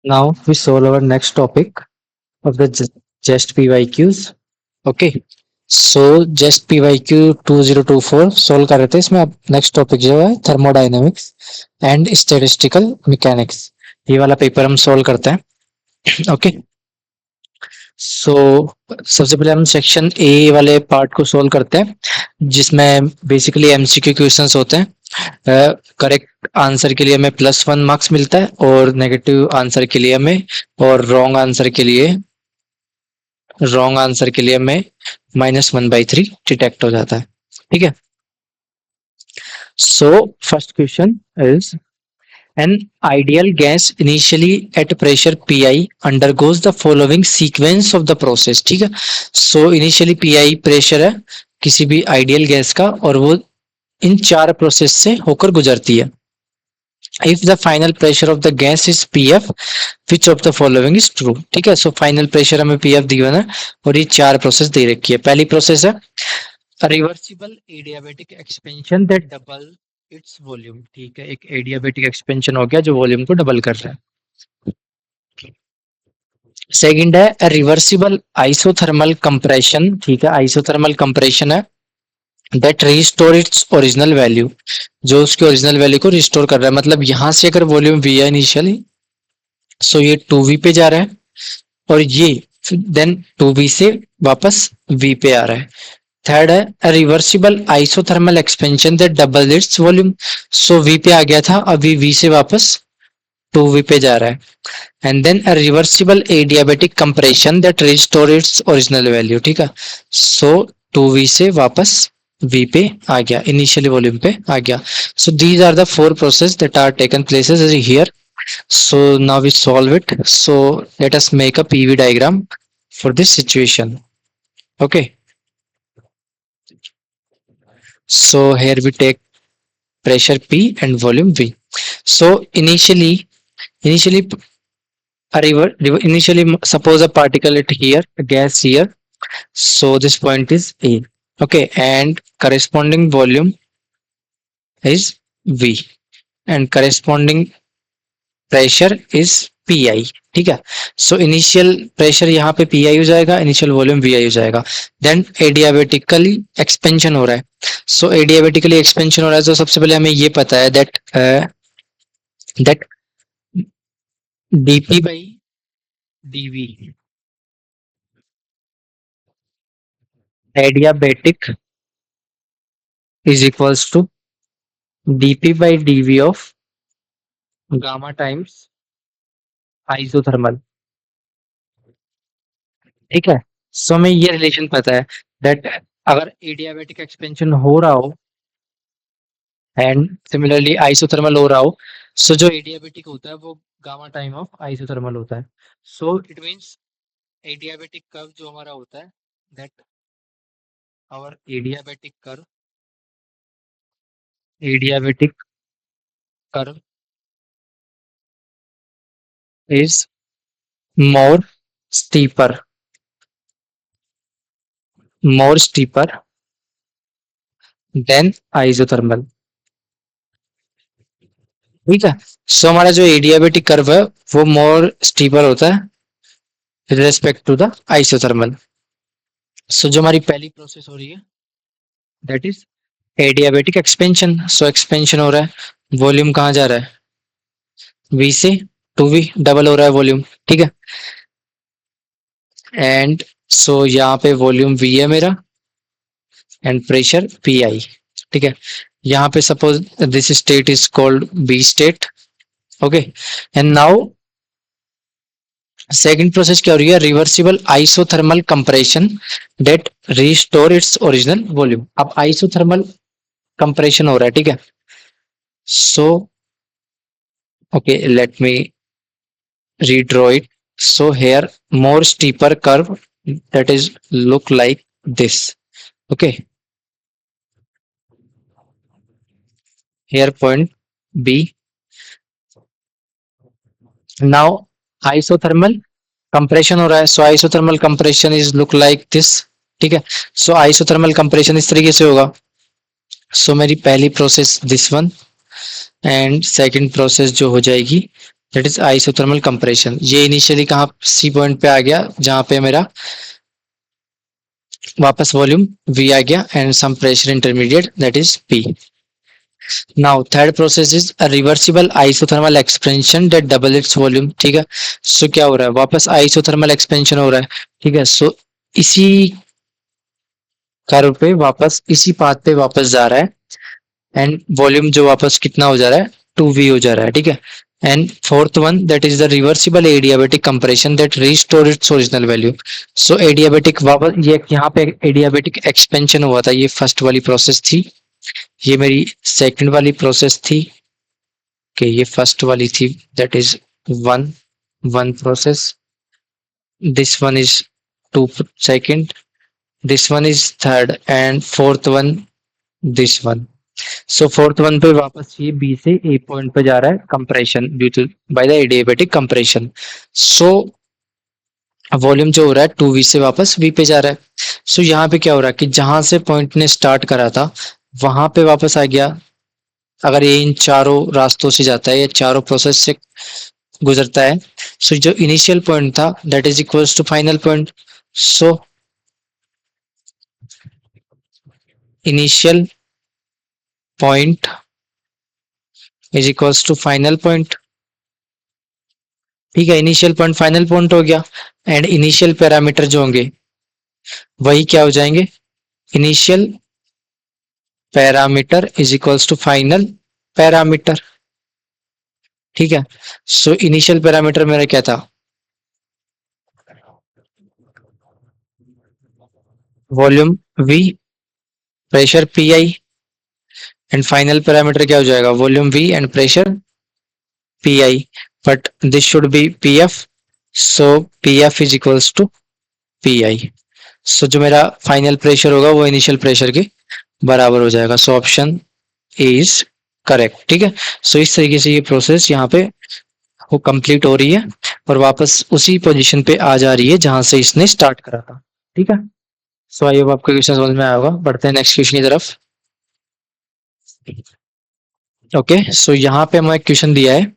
Now we solve our next topic of the Just PYQs. Okay. So Just PYQ 2024 solve कर रहे थे. इसमें अब नेक्स्ट टॉपिक जो है थर्मोडाइनमिक्स एंड स्टैटिस्टिकल मैकेनिक्स, ये वाला पेपर हम सोल्व करते हैं. ओके. सो सबसे पहले हम सेक्शन ए वाले पार्ट को सोल्व करते हैं जिसमें बेसिकली एमसीक्यू क्वेश्चंस होते हैं. करेक्ट आंसर के लिए हमें +1 मार्क्स मिलता है और नेगेटिव आंसर के लिए हमें और रॉन्ग आंसर के लिए हमें -1/3 डिटेक्ट हो जाता है. ठीक है. So first question is an ideal gas initially at pressure pi undergoes the following sequence of the process. ठीक है. so initially pi प्रेशर है किसी भी आइडियल गैस का और वो इन 4 प्रोसेस से होकर गुजरती है. if the final pressure of the gas is pf which of the following is true. ठीक है. सो फाइनल प्रेशर हमें pf दिया है और ये 4 प्रोसेस दे रखी है. पहली प्रोसेस है reversible adiabatic expansion that double its volume. ठीक है. एक एडियाबेटिक एक्सपेंशन हो गया जो वॉल्यूम को डबल कर रहा है. सेकंड है रिवर्सिबल आइसोथर्मल कंप्रेशन. ठीक है. आइसोथर्मल कंप्रेशन है that restore its original value, जो उसके ओरिजिनल वैल्यू को रिस्टोर कर रहा है. मतलब यहां से अगर वॉल्यूम वी है इनिशियली, सो ये 2v पे जा रहा है और ये देन 2v से वापस v पे आ रहा है. थर्ड है reversible isothermal expansion that double its volume. So v पे आ गया था, अभी v से वापस 2v पे जा रहा है. And then reversible adiabatic compression that restore its original value. ठीक है. सो 2v से वापस v पे आ गया, इनिशियली वॉल्यूम पे आ गया. So these are the 4 process that are taken places here. So now we solve it. So let us make a PV diagram for this situation. Okay. So here we take pressure P and volume V. So initially suppose a particulate here, a gas here. So this point is A. Okay, and corresponding volume is V and corresponding pressure is P I. ठीक है. So initial pressure यहाँ पे P I हो जाएगा, initial volume we आई हो जाएगा. Then adiabatically expansion हो रहा है. सो एडियाबेटिकली एक्सपेंशन हो रहा है तो सबसे पहले हमें ये पता है that DP by DV adiabatic is equals to DP by DV of gamma times isothermal. ठीक है. सो हमें ये रिलेशन पता है दैट अगर एडियाबेटिक एक्सपेंशन हो रहा हो एंड सिमिलरली आइसोथर्मल हो रहा हो, सो जो एडियाबेटिक होता है वो गामा टाइम ऑफ आइसोथर्मल होता है. So it means adiabatic curve जो हमारा होता है that our adiabatic curve is more steeper than isothermal. ठीक है. सो हमारा जो एडियाबेटिक कर्व है वो मोर स्टीपर होता है with respect to the isothermal. So जो हमारी पहली प्रोसेस हो रही है that is adiabatic expansion. So expansion हो रहा है, वॉल्यूम कहाँ जा रहा है, v से 2v, डबल हो रहा है वॉल्यूम. ठीक है. एंड सो यहाँ पे वॉल्यूम v है मेरा एंड प्रेशर pi. ठीक है. यहाँ पे suppose this state is called b state. Okay. And now second process क्या हो रही है, reversible isothermal compression that restore its original volume. अब आइसोथर्मल कंप्रेशन हो रहा है. ठीक है. So okay, let me redraw it. So here more steeper curve that is look like this. Okay. Here point B. Now isothermal compression हो रहा है. So isothermal compression is look like this. ठीक है. So isothermal compression इस तरीके से होगा. So मेरी पहली process this one and second process जो हो जाएगी दैट इज आइसोथर्मल कंप्रेशन। ये इनिशियली कहाँ सी पॉइंट पे आ गया जहां पे मेरा वापस वॉल्यूम V आ गया and some pressure intermediate that is P। Now third process is a reversible isothermal expansion that double its volume. ठीक है, सो क्या हो रहा है, वापस आइसोथर्मल एक्सपेंशन हो रहा है। ठीक है, सो इसी कर्व पे वापस इसी पाथ पे वापस जा रहा है एंड वॉल्यूम जो वापस कितना हो जा रहा है, 2V हो जा रहा है। ठीक है, and fourth one that is the reversible adiabatic compression that restore its original value. So adiabatic वापस ये यहाँ पे एडियाबेटिक एक्सपेंशन हुआ था, ये फर्स्ट वाली प्रोसेस थी, ये मेरी सेकंड वाली प्रोसेस थी। कि ये फर्स्ट वाली थी that is one one process, this one is two second, this one is third and fourth one this one. So fourth one पे वापस ये बी से ए पॉइंट पे जा रहा है compression due to by the adiabatic compression. So volume जो हो रहा है 2V से वापस V पे जा रहा है। सो यहाँ पे क्या हो रहा है कि जहां से पॉइंट ने स्टार्ट करा था वहां पे वापस आ गया। अगर ये इन चारों रास्तों से जाता है, ये चारों प्रोसेस से गुजरता है, सो जो इनिशियल पॉइंट था that is equals to final point. So initial point is equals to final point. ठीक है, इनिशियल पॉइंट फाइनल पॉइंट हो गया एंड इनिशियल पैरामीटर जो होंगे वही क्या हो जाएंगे, initial parameter is equals to final parameter. ठीक है, सो इनिशियल पैरामीटर मेरा क्या था, volume V, pressure PI and final parameter क्या हो जाएगा, volume V and pressure PI, but this should be PF। So PF is equals to PI। So जो मेरा फाइनल प्रेशर होगा वो इनिशियल प्रेशर के बराबर हो जाएगा। So option A is correct. ठीक है, सो इस तरीके से ये प्रोसेस यहाँ पे वो कंप्लीट हो रही है और वापस उसी पोजीशन पे आ जा रही है जहां से इसने स्टार्ट करा था। ठीक है, सो आई होप आपको क्वेश्चन समझ में आया होगा। बढ़ते हैं नेक्स्ट क्वेश्चन की तरफ। ओके, सो यहाँ पे हमें क्वेश्चन दिया है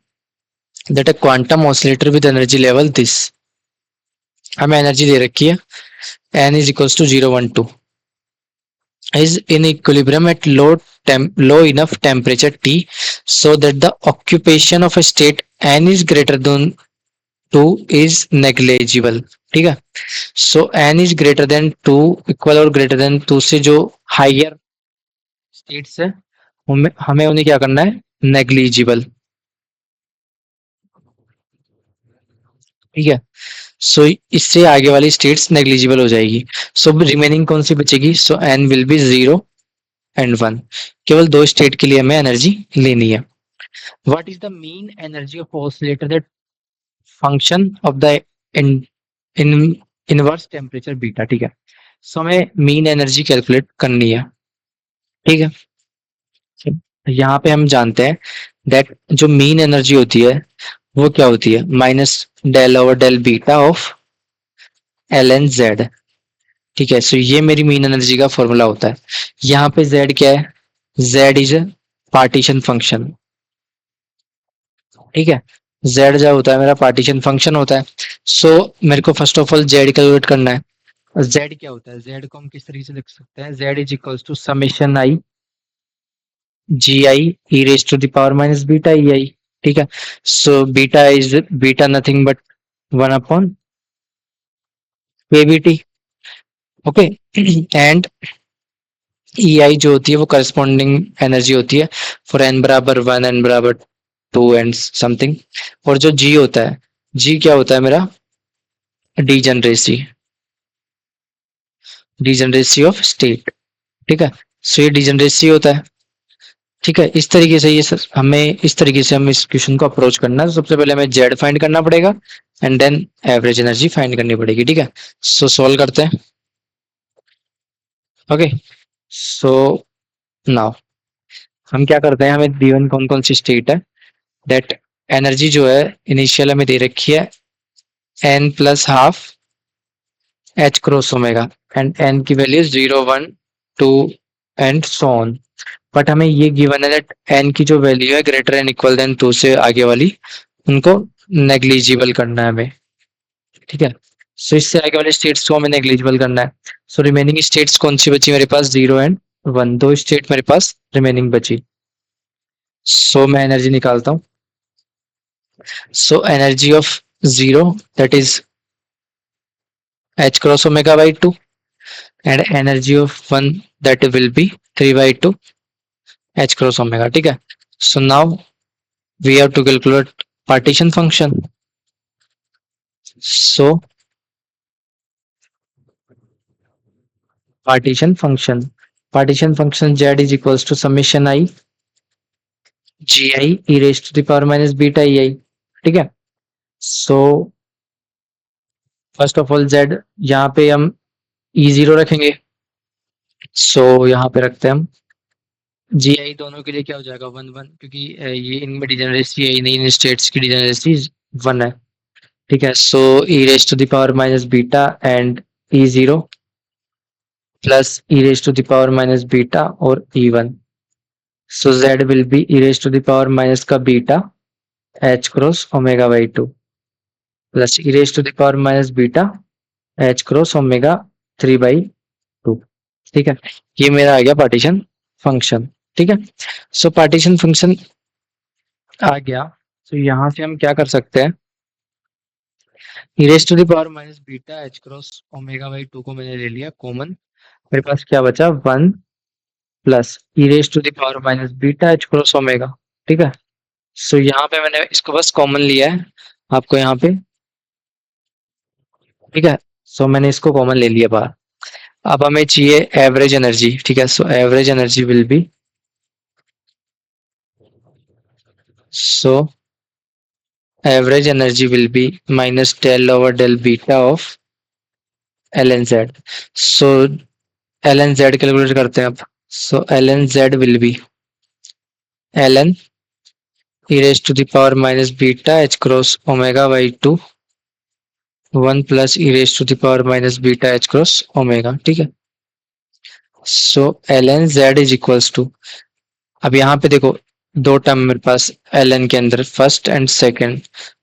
that a quantum oscillator with energy level this. हमें एनर्जी दे रखी है n is equals to 012 is in equilibrium at low enough temperature T so that the occupation of a state n is greater than 2 is negligible। ठीक है, सो n is greater than 2 equal और greater than 2 से जो higher states है हमें उन्हें क्या करना है, नेग्लिजिबल। ठीक है, सो इससे आगे वाली स्टेट्स नेग्लिजिबल हो जाएगी। सो रिमेनिंग कौन सी बचेगी, सो एन विल बी 0 एंड 1। केवल दो स्टेट के लिए हमें एनर्जी लेनी है। What is the mean energy of oscillator that function of the in inverse temperature beta. ठीक है, सो हमें मीन एनर्जी कैलकुलेट करनी है। ठीक है, यहाँ पे हम जानते हैं दैट जो मीन एनर्जी होती है वो क्या होती है, minus del over del beta of ln z। ठीक है, सो ये मेरी मीन एनर्जी का फॉर्मूला होता है। यहाँ पे z क्या है, z इज पार्टीशन फंक्शन। ठीक है, z जो होता है मेरा पार्टीशन फंक्शन होता है। सो मेरे को first of all z calculate करना है। z क्या होता है, z को हम किस तरीके से लिख सकते हैं, z is equals to summation i gi e raise to the power minus beta ei। ठीक है, so beta nothing but 1 upon kbt। Okay, and ei जो होती है वो करस्पॉन्डिंग एनर्जी होती है फॉर n बराबर 1 n बराबर 2 एंड समथिंग। और जो g होता है, g क्या होता है मेरा, डीजनरेसी डीजनरेसी ऑफ स्टेट। ठीक है, सो ये डीजनरेसी होता है। ठीक है, इस तरीके से हमें इस तरीके से हम इस क्वेश्चन को अप्रोच करना है। तो सबसे पहले हमें जेड फाइंड करना पड़ेगा and then average energy find करनी पड़ेगी। ठीक है, सो सॉल्व करते हैं। ओके, सो नाउ हम क्या करते हैं, हमें गिवन कौन कौन सी स्टेट है, दैट एनर्जी जो है इनिशियल हमें दे रखी है n plus half h cross omega and n की value 0 1 2 and so on. But हमें ये गिवन है दैट n की जो वैल्यू है ग्रेटर एंड इक्वल देन 2 से आगे वाली उनको नेग्लिजिबल करना है हमें, ठीक है। सो इससे आगे वाले स्टेट्स को हमें नेग्लिजिबल करना है। सो रिमेनिंग स्टेट्स कौन सी बची मेरे पास, 0 एंड 1, दो स्टेट मेरे पास रिमेनिंग बची। सो मैं एनर्जी निकालता हूँ। So energy of 0 that is h cross omega by 2 and energy of 1 that will be 3/2 h cross omega, ठीक है। So now we have to calculate partition function. So partition function z is equals to summation i g i e raise to the power minus beta e i, ठीक है। So first of all z, यहाँ पे हम E0 रखेंगे। सो यहाँ पे रखते हैं हम जी आई, दोनों के लिए क्या हो जाएगा 1 1, क्योंकि ये इनमें डिजेनरेसी है, नहीं इन स्टेट्स की डिजेनरेसी 1 है, ठीक है। So e raise to the power minus beta and E0 plus E raise to the power minus beta और E1। So z will be e raise to the power minus का beta h cross omega by 2 plus E raise to the power minus beta h cross omega 3/2, ठीक है। ये मेरा आ गया partition function, ठीक है। सो पार्टीशन फंक्शन आ गया। तो यहाँ से हम क्या कर सकते हैं, e raise to the power minus beta h cross omega by 2 को मैंने ले लिया कॉमन। मेरे पास क्या बचा 1 plus E raise to the power minus beta h cross omega, ठीक है। सो यहाँ पे मैंने इसको बस कॉमन लिया है आपको यहाँ पे, ठीक है। सो मैंने इसको कॉमन ले लिया बाहर। अब हमें चाहिए एवरेज एनर्जी, ठीक है। So average energy will be, so average energy will be minus del over del beta of L N Z. So l N z calculate करते हैं अब। So l N z will be L n e raise to the power minus beta H cross omega by 2 1 plus E raise to the power minus beta H cross omega, ठीक है। So l N Z is equals to, अब यहाँ पे देखो दो term मेरे पास L N के अंदर, फर्स्ट एंड सेकंड,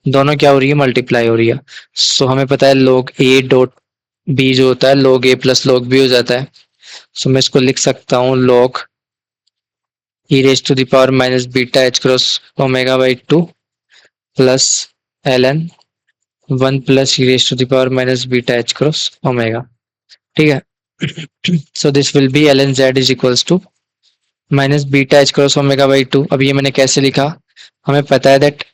दोनों क्या हो रही है, मल्टीप्लाई हो रही है। सो हमें पता है log a डॉट b जो होता है log a plus log b हो जाता है। सो मैं इसको लिख सकता हूँ log e raise to the power minus beta H cross omega by 2 plus L N 1 plus E raise to the power minus beta H cross omega, ठीक है। So this will be L N Z is equals to minus beta H cross omega by 2। अब ये मैंने कैसे लिखा, हमें पता है दैट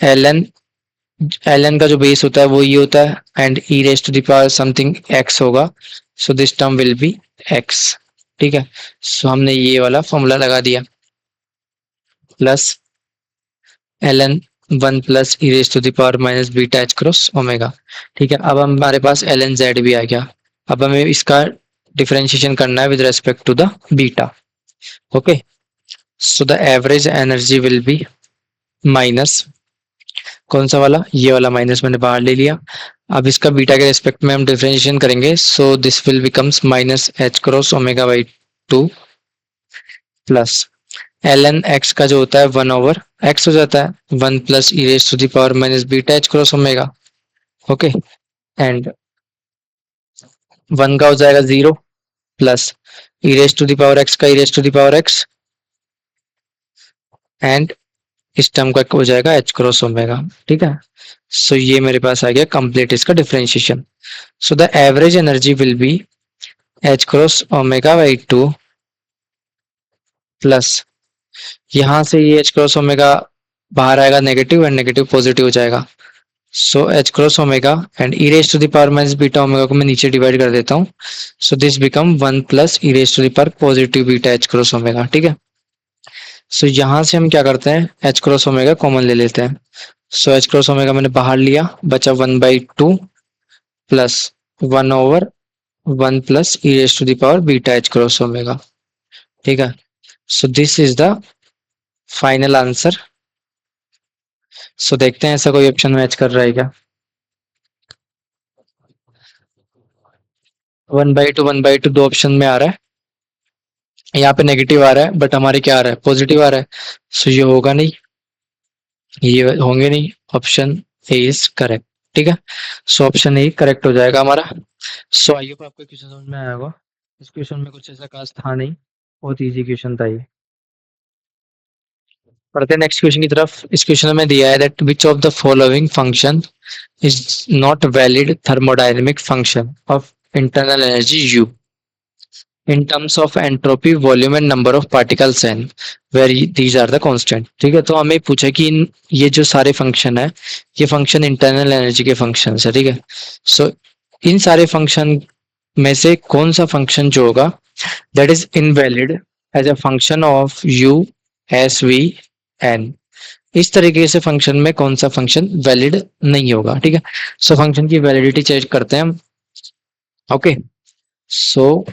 एल एन का जो बेस होता है वो ये होता है and E raise to the power something x होगा। So this term will be x, ठीक है। सो हमने ये वाला फॉर्मूला लगा दिया, plus L N 1 plus E raise to the power minus beta H cross omega, ठीक है। अब हमारे पास एल एन जेड भी आ गया। अब हमें इसका डिफरेंशिएशन करना है with respect to the beta, okay. So the average energy will be minus, कौन सा वाला, ये वाला माइनस मैंने बाहर ले लिया। अब इसका बीटा के रेस्पेक्ट में हम डिफरेंशिएशन करेंगे। So this will becomes minus H cross omega by 2 plus L N X का जो होता है 1 ओवर एक्स हो जाता है, 1 plus E raise to the power minus beta H cross omega, okay. And 1 का हो जाएगा 0 plus E raise to the power x का e raise to the power x and इस टर्म का हो जाएगा एच क्रॉस ओमेगा, ठीक है। सो ये मेरे पास आ गया कंप्लीट इसका differentiation. So the average energy will B H cross omega by 2 plus, यहाँ से ये एच क्रॉस ओमेगा बाहर आएगा नेगेटिव एंड नेगेटिव पॉजिटिव हो जाएगा। So H cross omega and E raise to the power minus beta omega को मैं नीचे डिवाइड कर देता हूँ। So this become 1 plus E raise to the power positive beta H cross omega, ठीक है। सो यहाँ से हम क्या करते हैं, एच क्रॉस ओमेगा कॉमन ले लेते हैं। सो एच क्रॉस ओमेगा मैंने बाहर लिया, बचा 1/2 plus 1/1 plus E raise to the power beta H cross omega, ठीक है। So this is the final answer. सो देखते हैं ऐसा कोई ऑप्शन मैच कर रहा है क्या। 1/2 दो ऑप्शन में आ रहा है, यहाँ पे नेगेटिव आ रहा है बट हमारे क्या आ रहा है, पॉजिटिव आ रहा है। सो ये होगा नहीं। ये होंगे नहीं, ऑप्शन ए इज करेक्ट। ठीक है, सो ऑप्शन ए करेक्ट हो जाएगा हमारा। सो आई होप आपको क्वेश्चन समझ में आया होगा। इस क्वेश्चन में कुछ ऐसा खास था नहीं, बहुत इजी क्वेश्चन था ये। पढ़ते हैं नेक्स्ट क्वेश्चन की तरफ। इस क्वेश्चन में दिया है that which of the following function is not valid thermodynamic function of internal energy U in terms of entropy volume and number of particles N where these are the constant. ठीक है, तो हमें पूछा कि ये जो सारे फंक्शन है, ये फंक्शन इंटरनल एनर्जी के फंक्शन है। ठीक है, सो इन सारे फंक्शन में से कौन सा फंक्शन जो होगा that is invalid as a function of U S V N, इस तरीके से फंक्शन में कौन सा फंक्शन वैलिड नहीं होगा। ठीक है, सो फंक्शन की वैलिडिटी चेक करते हैं हम। ओके, सो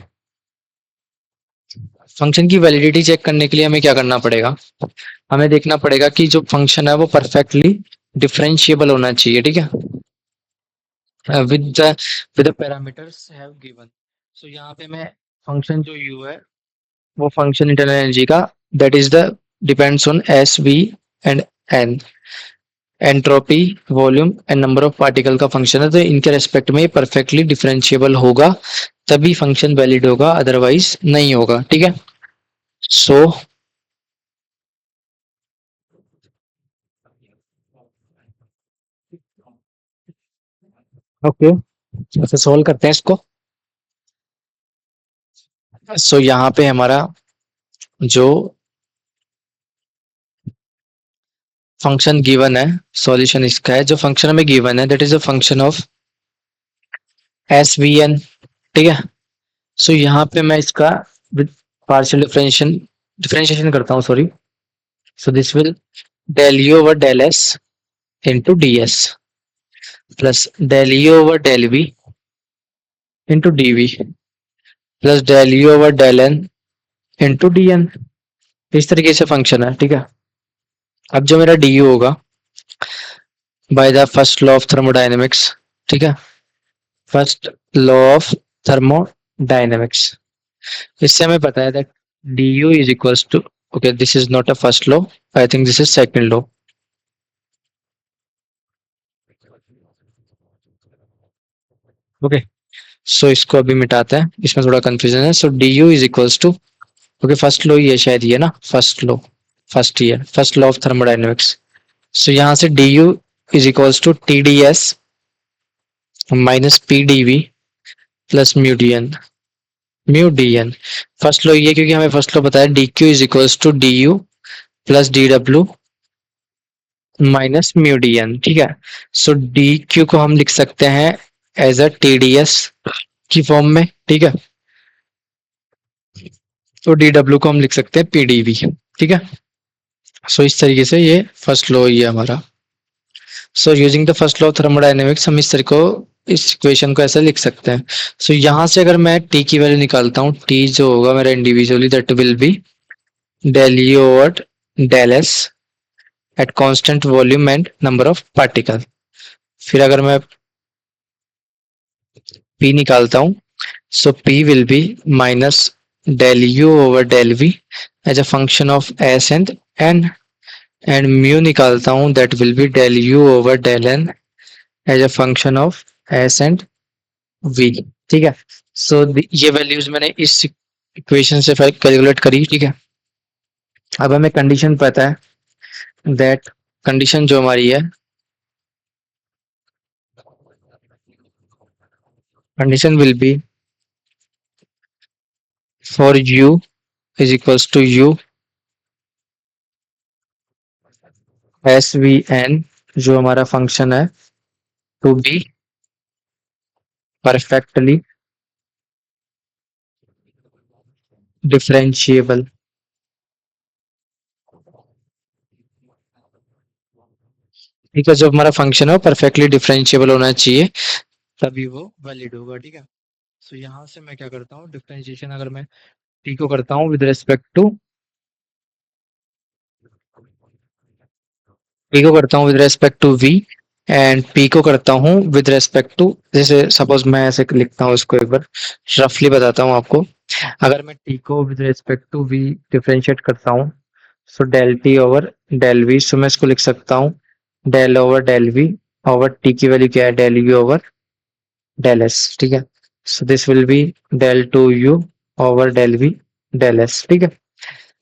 फंक्शन की वैलिडिटी चेक करने के लिए हमें क्या करना पड़ेगा, हमें देखना पड़ेगा कि जो फंक्शन है वो परफेक्टली डिफरेंशिएबल होना चाहिए। ठीक है, with the with the parameters have given. So यहाँ पे मैं फंक्शन जो u है वो फंक्शन इंटरनल एनर्जी का that is the depends on S V and N, entropy volume and number of particle का फंक्शन है, तो इनके रेस्पेक्ट में परफेक्टली डिफरेंशिएबल होगा तभी फंक्शन वैलिड होगा, अदरवाइज नहीं होगा। ठीक है, सो ओके, ऐसे सोल्व करते हैं इसको। सो यहाँ पे हमारा जो फंक्शन गिवन है, सॉल्यूशन इसका है, जो फंक्शन हमें गिवन है that is a function of S V N. ठीक है, सो यहाँ पे मैं इसका पार्शियल डिफरेंशिएशन करता हूँ, sorry. So this will del you over del S into D S plus del you over del V into D we plus del you over del N into D N. इस तरीके से function है। ठीक है, अब जो मेरा D you होगा by the first law of thermodynamics, ठीक है, फर्स्ट लॉ ऑफ थर्मोडायनेमिक्स, इससे हमें पता है that d u is equals to, okay this is not a first law, I think this is second law. Okay, so इसको अभी मिटाते हैं, इसमें थोड़ा कंफ्यूजन है। So d u is equals to, okay first law ये शायद ये ना, first law, first year first law of thermodynamics. So यहाँ से d u is equals to t D s minus p d we plus mu D N. First law ये, क्योंकि हमें first law बताया D Q is equals to D U plus D W minus mu D N. ठीक है, so D Q को हम लिख सकते हैं as a T D S की फॉर्म में। ठीक है, तो डी डब्ल्यू को हम लिख सकते हैं पी डी वी। ठीक है, सो इस तरीके से ये फर्स्ट लॉ ये हमारा। So using the first law of thermodynamics हम इस तरह को इस इक्वेशन को ऐसे लिख सकते हैं। सो यहाँ से अगर मैं टी की वैल्यू निकालता हूँ, टी जो होगा मेरा individually that will be del you over del s at constant volume and number of particle. फिर अगर मैं पी निकालता हूँ, so p will be minus del you over del v as a function of S and n, and mu निकालता हूँ that will be del you over del n as a function of S and v. ठीक है, सो ये values मैंने इस equation से calculate करी। ठीक है, अब हमें कंडीशन पता है दैट कंडीशन जो हमारी है, condition will be for u is equals to u S V N, जो हमारा फंक्शन है, टू बी परफेक्टली डिफरेंशिएबल। ठीक है, जो हमारा फंक्शन है वो परफेक्टली डिफरेंशिएबल होना चाहिए तभी वो वैलिड होगा। ठीक है, सो यहाँ से मैं क्या करता हूँ, डिफरेंशिएशन अगर मैं t को करता हूँ विद रेस्पेक्ट टू, p को करता हूँ with respect to v and p को करता हूँ विद रेस्पेक्ट टू, जैसे सपोज मैं ऐसे लिखता हूँ, इसको एक बार रफली बताता हूँ आपको। अगर मैं t को with respect to v differentiate करता हूँ, so del T over del v, so मैं इसको लिख सकता हूँ del over del v over t की वैल्यू क्या है, del you over del S, ठीक है। So this will be del two u over del v del S, ठीक है।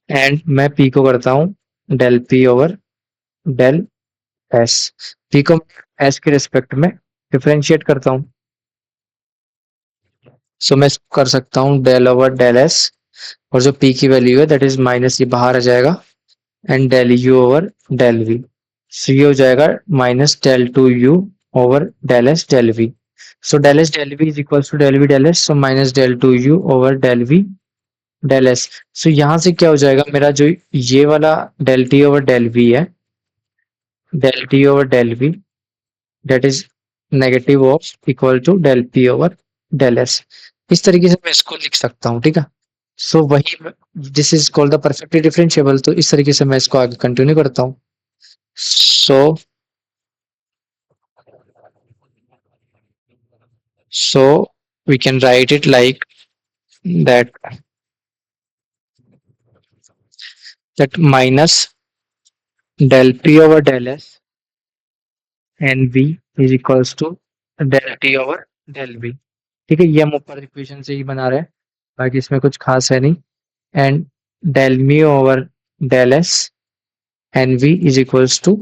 एंड मैं पी को करता हूँ del P over del s, p को एस के रिस्पेक्ट में डिफरेंशिएट करता हूँ। सो मैं इसको कर सकता हूँ डेल ओवर डेल एस, और जो पी की वैल्यू है दैट इज माइनस, ये बाहर आ जाएगा, and del you over del v. So ये हो जाएगा minus del two u over del s del v. So del s del we is equal to del v del s, so minus del two u over del v del s. So यहाँ से क्या हो जाएगा, मेरा जो ये वाला del T over del v है, del T over del v that is negative of equal to del P over del S. इस तरीके से मैं इसको लिख सकता हूँ, ठीक है। सो वही, this is called the perfectly differentiable, तो इस तरीके से मैं इसको आगे कंटिन्यू करता हूँ। सो so we can write it like that, that minus del p over del s and v is equals to del t over del v, ठीक है। ये हम ऊपर इक्वेशन से ही बना रहे हैं, बाकी इसमें कुछ खास है नहीं। And del me over del S and V is equals to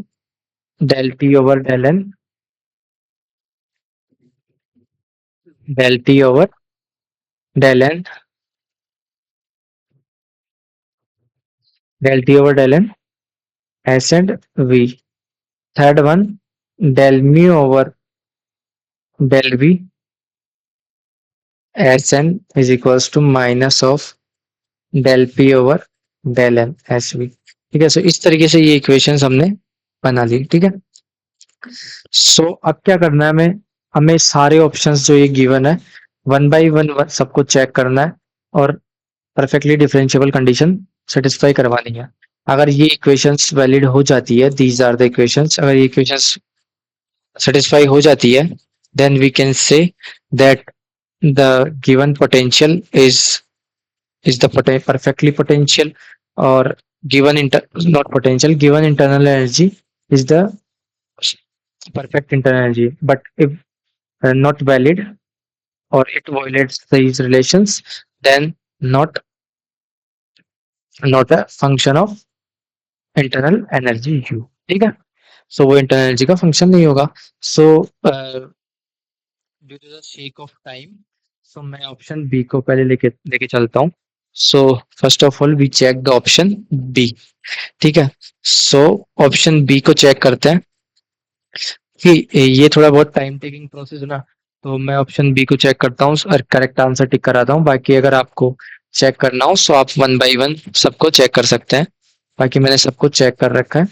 del T over del N, del T over del N, del T over del N S and V. Third one del me over del V S N is equals to minus of del P over del N S V, ठीक है। सो इस तरीके से ये equations हमने बना ली, ठीक है। सो अब क्या करना है, हमें सारे ऑप्शंस जो ये गिवन है वन बाय वन सबको चेक करना है, और परफेक्टली डिफरेंशिएबल कंडीशन सेटिस्फाई करवानी है। अगर ये इक्वेशंस वैलिड हो जाती है, दीज आर द इक्वेशंस, अगर ये इक्वेशंस सेटिस्फाई हो जाती है, then we can say that the given potential is the perfectly potential, or given not potential, given internal energy is the perfect internal energy, but if not valid or it violates these relations, then not a function of internal energy u, ठीक है। सो वो internal energy का function नहीं होगा। So due to the sake of time, so मैं option b को पहले लेके लेके चलता हूँ। So first of all we check the option b, ठीक है। सो ऑप्शन बी को चेक करते हैं कि ये थोड़ा बहुत टाइम टेकिंग प्रोसेस है ना, तो मैं ऑप्शन बी को चेक करता हूँ और करेक्ट आंसर टिक कराता हूँ। बाकी अगर आपको चेक करना हो सो आप वन बाय वन सबको चेक कर सकते हैं। बाकी मैंने सबको चेक कर रखा है,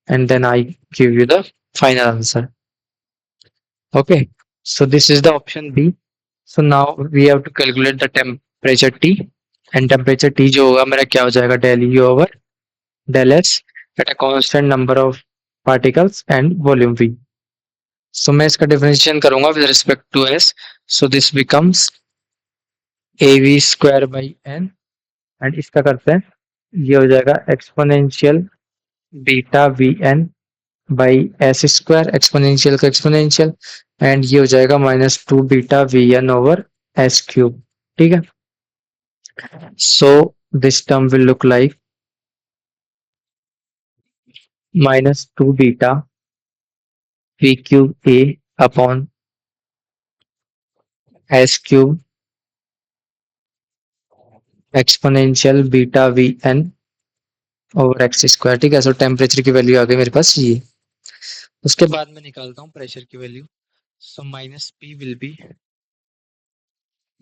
and then I give you the final answer. Okay, so this is the option B. So now we have to calculate the temperature T, and temperature T जो होगा मेरा क्या हो जाएगा, del you over del S at a constant number of particles and volume V. So मैं इसका differentiation करूंगा with respect to S. So this becomes AV square by N, and इसका करते हैं, ये हो जाएगा exponential beta we N by S square, exponential का एक्सपोनेंशियल, एंड ये हो जाएगा minus two beta V N over S cube, ठीक है। So this term will look like minus two beta V cube A upon S cube exponential beta V N over X square, ठीक है। सो temperature की value आ गई मेरे पास ये। उसके बाद मैं निकालता हूँ प्रेशर की value. So minus P will be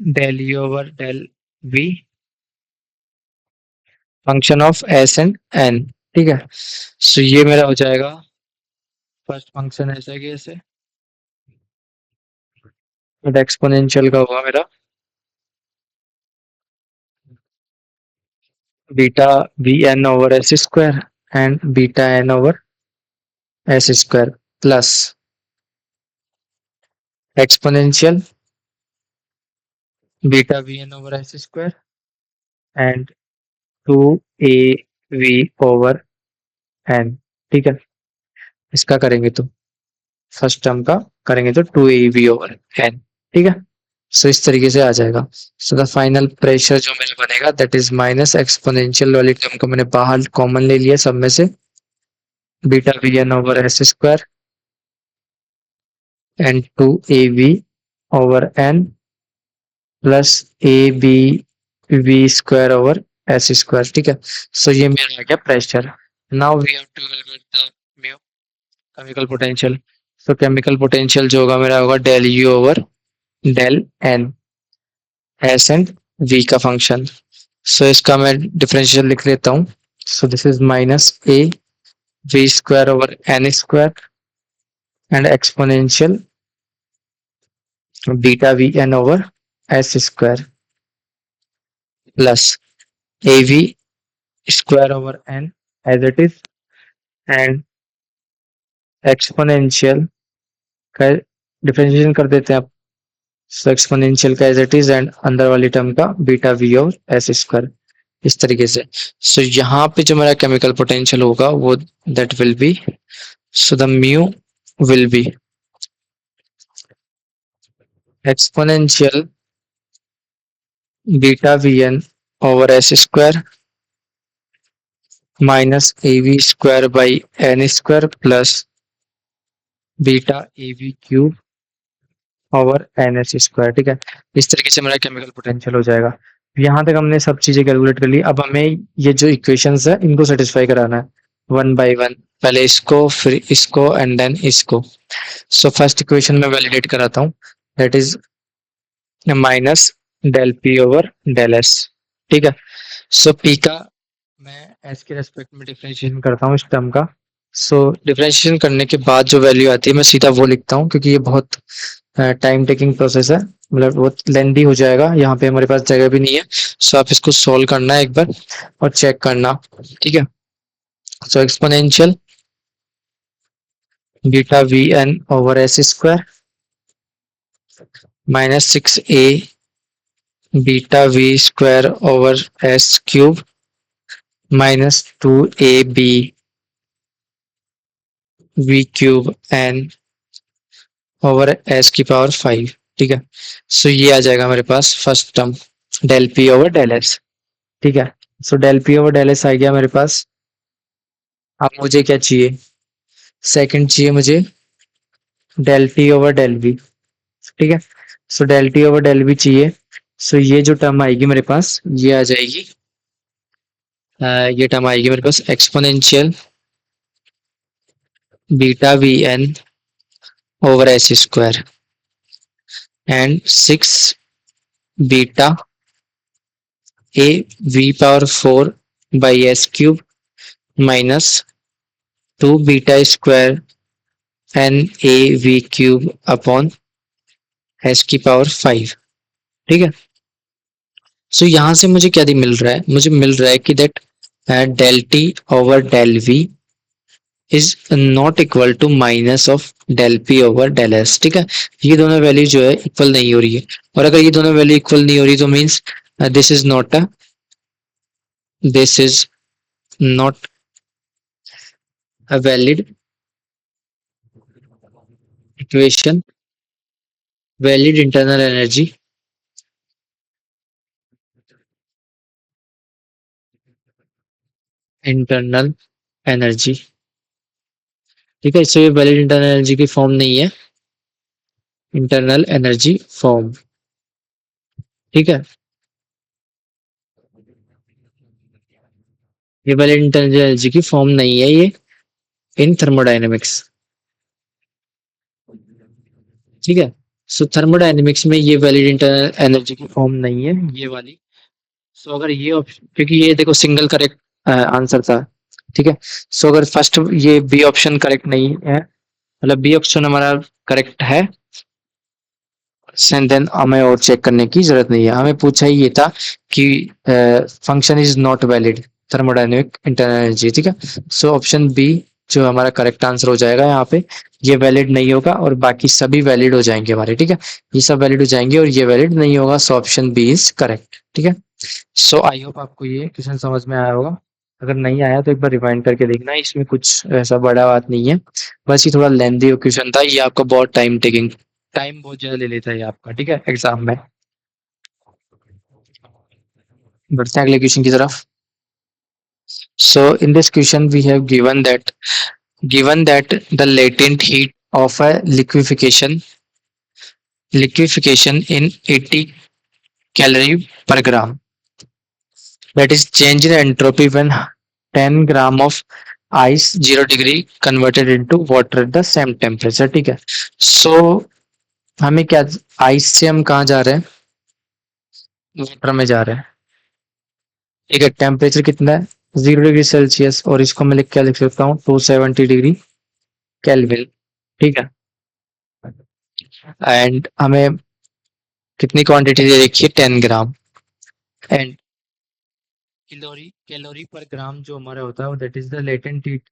del you over del V function of S and N, ठीक है। सो ये मेरा हो जाएगा फर्स्ट फंक्शन ऐसा है कि ऐसे एक्सपोनेंशियल का होगा मेरा beta V N over S square and beta N over S square plus exponential beta V N over S square and two A V over N. ठीक है, इसका करेंगे तो फर्स्ट टर्म का करेंगे तो 2ab ओवर एन। ठीक है, सो इस तरीके से आ जाएगा। सो द फाइनल प्रेशर जो मेरा बनेगा दैट इज माइनस एक्सपोनेंशियल वाली टर्म को मैंने बाहर कॉमन ले लिया सब में से, beta V N over S square and 2ab over N plus A B V square over S square. ठीक है, सो ये मेरा आ गया pressure. Now we have to calculate the mu chemical potential. So chemical potential जो होगा मेरा होगा del you over del N, S and V का फंक्शन। सो इसका मैं डिफरेंशियल लिख लेता हूँ। So this is minus A V square over N square and exponential beta V N over S square plus A V square over N as it is and exponential का differentiation कर देते हैं आप। So exponential का as it is and अंदर वाली term का beta V और एस स्क्वायर, इस तरीके से। सो यहाँ पे जो मेरा केमिकल पोटेंशियल होगा वो that will be, so the mu will be exponential beta V N over S square minus A V square by N square plus beta A V cube over N H square. ठीक है, इस तरीके से मेरा chemical potential हो जाएगा। यहाँ तक हमने सब चीजें कैलकुलेट कर ली। अब हमें ये जो इक्वेशंस है इनको सेटिस्फाई कराना है वन बाय वन, पहले इसको फिर इसको एंड देन इसको। सो फर्स्ट इक्वेशन में वैलिडेट कराता हूँ, that is minus del P over del S. ठीक है, सो पी का मैं एस के रेस्पेक्ट में डिफरेंशिएशन करता हूँ इस टर्म का। सो डिफरेंशिएशन करने के बाद जो वैल्यू आती है मैं सीधा वो लिखता हूँ, क्योंकि ये बहुत टाइम टेकिंग प्रोसेस है, मतलब बहुत लेंदी हो जाएगा, यहाँ पे हमारे पास जगह भी नहीं है। सो आप इसको सोल्व करना है एक बार और चेक करना। ठीक है, so exponential beta V N over S square minus 6a beta v square over S cube minus 2ab v cube n over s की पावर 5। ठीक है, सो ये आ जाएगा मेरे पास first term del P over del S. ठीक है, so del P over del s आ गया मेरे पास। अब मुझे क्या चाहिए, सेकंड चाहिए मुझे del T over del V. ठीक है, so del T over del V चाहिए। सो ये जो टर्म आएगी मेरे पास ये आ जाएगी, ये टर्म आएगी मेरे पास exponential beta V N over S square and 6 beta A v power 4 by s cube minus 2 beta square n a we cube upon s की पावर 5। ठीक है, सो यहाँ से मुझे क्या मिल रहा है, मुझे मिल रहा है कि that del T over del we is not equal to minus of del P over del S. ठीक है, ये दोनों वैल्यू जो है इक्वल नहीं हो रही है, और अगर ये दोनों वैल्यू इक्वल नहीं हो रही तो means this is not a this is not a valid equation. Valid internal energy internal energy. ठीक है, इससे ये वैलिड इंटरनल एनर्जी की फॉर्म नहीं है, इंटरनल एनर्जी फॉर्म। ठीक है, ये वैलिड इंटरनल एनर्जी की फॉर्म नहीं है ये इन थर्मोडायनेमिक्स। ठीक है, सो थर्मोडायनेमिक्स में ये वैलिड इंटरनल एनर्जी की फॉर्म नहीं है ये वाली। सो अगर ये ऑप्शन, क्योंकि ये देखो सिंगल करेक्ट आंसर था। ठीक है, सो अगर फर्स्ट ये बी ऑप्शन करेक्ट नहीं है, मतलब बी ऑप्शन हमारा करेक्ट है, एंड देन हमें और चेक करने की जरूरत नहीं है। हमें पूछा ही ये था कि function is not valid thermodynamic internal energy. ठीक है, सो ऑप्शन बी जो हमारा करेक्ट आंसर हो जाएगा यहाँ पे, ये वैलिड नहीं होगा और बाकी सभी वैलिड हो जाएंगे हमारे। ठीक है, ये सब वैलिड हो जाएंगे और ये वैलिड नहीं होगा, so option B is correct. ठीक है, सो आई होप आपको ये क्वेश्चन समझ में आया होगा। अगर नहीं आया तो एक बार रिवाइंड करके देखना, इसमें कुछ ऐसा बड़ा बात नहीं है। बस ये थोड़ा लेंदी क्वेश्चन था, ये आपका बहुत टाइम बहुत ज़्यादा ले लेता है ये आपका, ठीक है, एग्ज़ाम में। बढ़ते हैं अगले क्वेश्चन की तरफ। So in this question we have given that the latent heat of a liquefaction in 80 calorie per gram, that is change in entropy when 10 gram of ice 0 degree converted into water at the same temperature, ठीक है। So हमें क्या, ice से हम कहाँ जा रहे हैं, वाटर में जा रहे हैं, ठीक है। टेम्परेचर कितना है, 0 डिग्री सेल्सियस, और इसको मैं क्या लिख सकता हूँ, 270 डिग्री केल्विन, ठीक है। एंड हमें कितनी क्वांटिटी दे रखी है, 10 ग्राम। एंड कैलोरी कैलोरी पर ग्राम जो हमारा होता है, that is the latent heat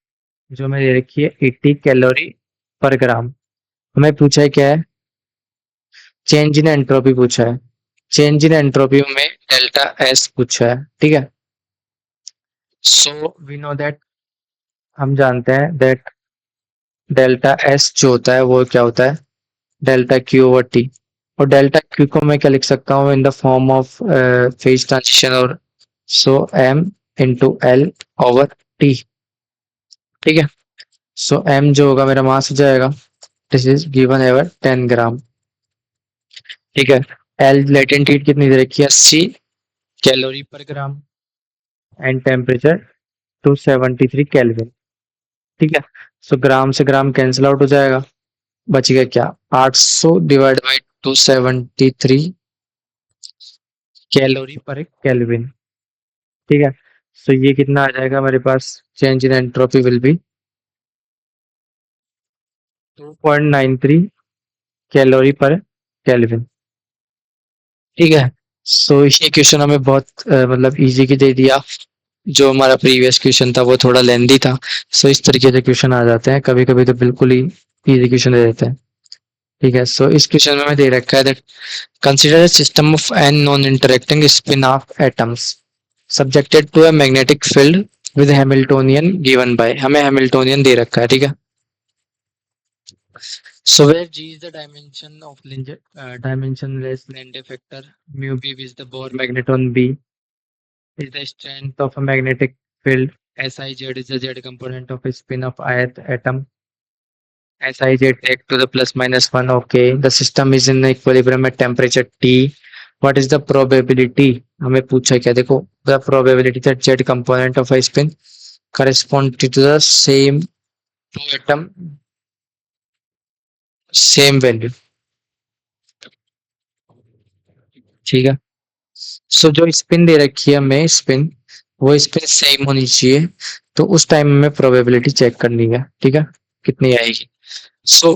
जो हमें दे रखी है 80 कैलोरी पर ग्राम। हमें पूछा है क्या है, चेंज इन एंट्रोपी पूछा है। चेंज इन एंट्रोपी में डेल्टा एस पूछा है, ठीक है। सो वी नो दैट, हम जानते हैं दैट डेल्टा एस जो होता है वो क्या होता है, डेल्टा क्यू ओवर टी। और डेल्टा क्यू को मैं क्या लिख सकता हूँ in the form of phase transition, और so m into l over t, ठीक है। सो एम जो होगा मेरा मास हो जाएगा, दिस इज गिवन एवर 10 ग्राम, ठीक है। एल लेटेंट हीट कितनी दे रखी है, 80 कैलोरी पर ग्राम, एंड टेम्परेचर 273 केल्विन, ठीक है। सो ग्राम से ग्राम कैंसिल आउट हो जाएगा, बचेगा क्या, 800 divide by 273 calorie per kelvin, ठीक है। सो ये कितना आ जाएगा मेरे पास, change in entropy will be 2.93 calorie per kelvin, ठीक है। सो ये क्वेश्चन हमें बहुत मतलब इजी की दे दिया। जो हमारा प्रीवियस क्वेश्चन था वो थोड़ा लेंदी था। सो इस तरीके से क्वेश्चन आ जाते हैं, कभी कभी तो बिल्कुल ही इजी क्वेश्चन दे देते हैं, ठीक है। सो इस क्वेश्चन में हमें दे रखा है that consider a system of n non-interacting spin-off atoms subjected to a magnetic field with Hamiltonian given by, हमें हैमिल्टोनियन दे रखा है, ठीक है। So where g is the dimensionless Lambda factor, mu b is the Bohr magneton, b is the strength of a magnetic field, Sij is the z component of a spin of ith atom, Sij take to the plus minus 1, okay. The system is in equilibrium at temperature T. What is the probability? हमें पूछा क्या, देखो, the probability that z component of a spin correspond to the same two atom same value, ठीक है। So जो spin दे रखी है हमें, स्पिन, वो स्पिन सेम होनी चाहिए, तो उस टाइम में प्रोबेबिलिटी चेक करनी है, ठीक है, कितनी आएगी। सो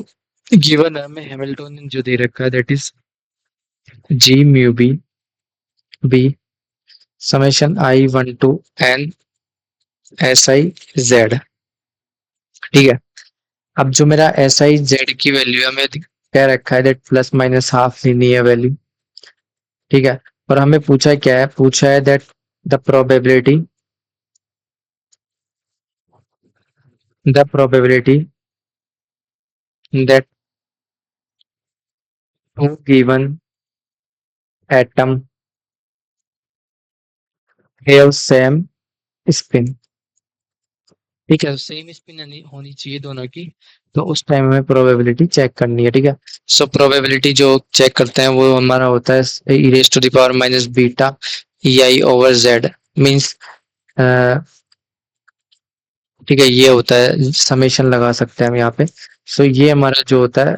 गिवन है हमें हैमिल्टोनियन जो दे रखा है, that is G mu B B summation I 1 to N S I Z, ठीक है। अब जो मेरा एस आई जेड की वैल्यू है, हमें कह रखा है दैट प्लस माइनस हाफ लेनी है वैल्यू, ठीक है। और हमें पूछा क्या है, पूछा है that the probability that two given atom have same spin, ठीक है। सेम स्पिन होनी चाहिए दोनों की, तो उस टाइम हमें प्रोबेबिलिटी चेक करनी है, ठीक है। सो प्रोबेबिलिटी जो चेक करते हैं वो हमारा होता है e raise to the power minus beta e i over z, means, ठीक है, ये होता है, समेशन लगा सकते हैं हम यहाँ पे। सो ये हमारा जो होता है,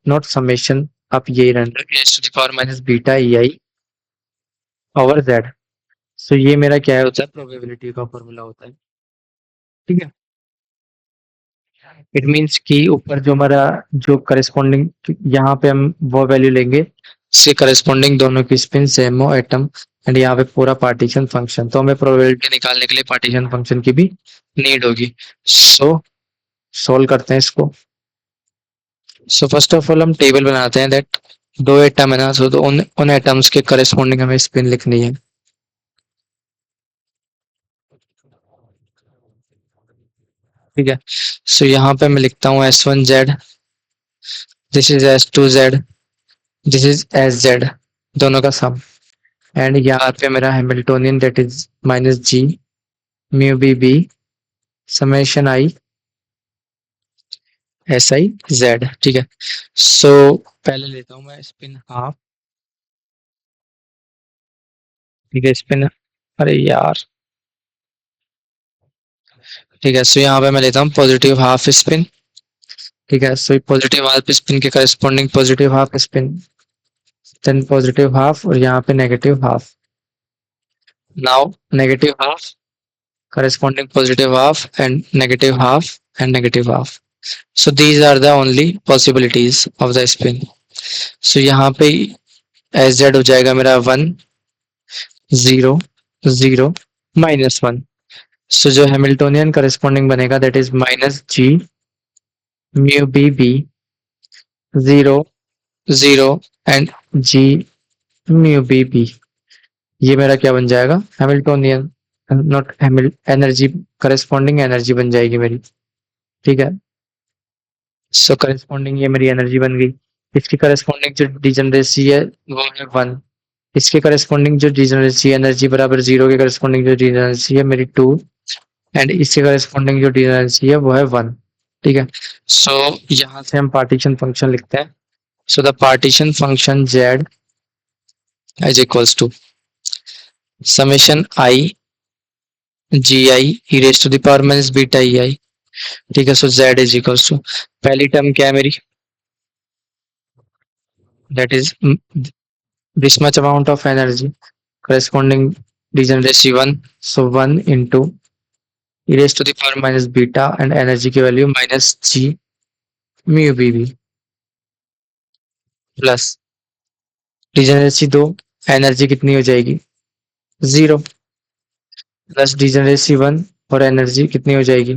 नॉट समेशन, आप यही रहना, e raise to the power minus beta e i over z. So ये मेरा क्या है, होता है प्रोबेबिलिटी का फॉर्मूला होता है, ठीक है। इट मीन्स कि ऊपर जो हमारा जो करस्पॉन्डिंग, यहाँ पे हम वो वैल्यू लेंगे से करस्पॉन्डिंग दोनों की स्पिन सेम हो एटम, एंड यहाँ पे पूरा पार्टीशन फंक्शन, तो हमें प्रोबेबिलिटी निकालने के लिए पार्टीशन फंक्शन की भी नीड होगी। सो सोल्व करते हैं इसको। सो फर्स्ट ऑफ ऑल हम टेबल बनाते हैं दैट दो एटम है ना, सो तो उन एटम्स के करस्पॉन्डिंग हमें स्पिन लिखनी है, ठीक है। सो यहाँ पे मैं लिखता हूँ S1Z, this is S2Z, this is SZ, दोनों का सम। एंड यहाँ पे मेरा Hamiltonian that is minus ji mu B B summation I S I Z. ठीक है। सो पहले लेता हूँ मैं स्पिन हाफ। ठीक है, स्पिन, अरे यार, ठीक है। सो यहाँ पे मैं लेता हूँ पॉजिटिव हाफ स्पिन। ठीक है, सो पॉजिटिव हाफ स्पिन के corresponding positive half spin, then positive half और यहाँ पे negative half. Now negative half corresponding positive half and negative half and negative half. So these are the only possibilities of the spin. So यहाँ पे S Z हो जाएगा मेरा 1 0 0 -1। So जो Hamiltonian corresponding बनेगा that is minus ji mu B B 0 0 and G mu B B. ये मेरा क्या बन जाएगा, Hamiltonian, not Hamil energy, corresponding energy बन जाएगी मेरी। ठीक है। सो करस्पॉन्डिंग ये मेरी एनर्जी बन गई। इसकी करस्पॉन्डिंग जो डिजनरेसी है वो है 1। इसके करस्पॉन्डिंग जो डिजनरेसी एनर्जी बराबर 0 के करस्पॉन्डिंग जो डिजनरेसी है मेरी 2। एंड इसके करस्पॉन्डिंग जो डिजनरेसी है वो है 1। ठीक है। सो यहाँ से हम पार्टीशन फंक्शन लिखते हैं। So the partition function z is equals to summation i g i e raise to the power minus beta e i. ठीक है। So z is equals to, पहली टर्म क्या है मेरी, that is this much amount of energy corresponding degeneracy 1, so 1 into e raised to the power minus beta and energy की value minus जी mu B b plus degeneracy 2, energy कितनी हो जाएगी 0 plus degeneracy 1 और energy कितनी हो जाएगी।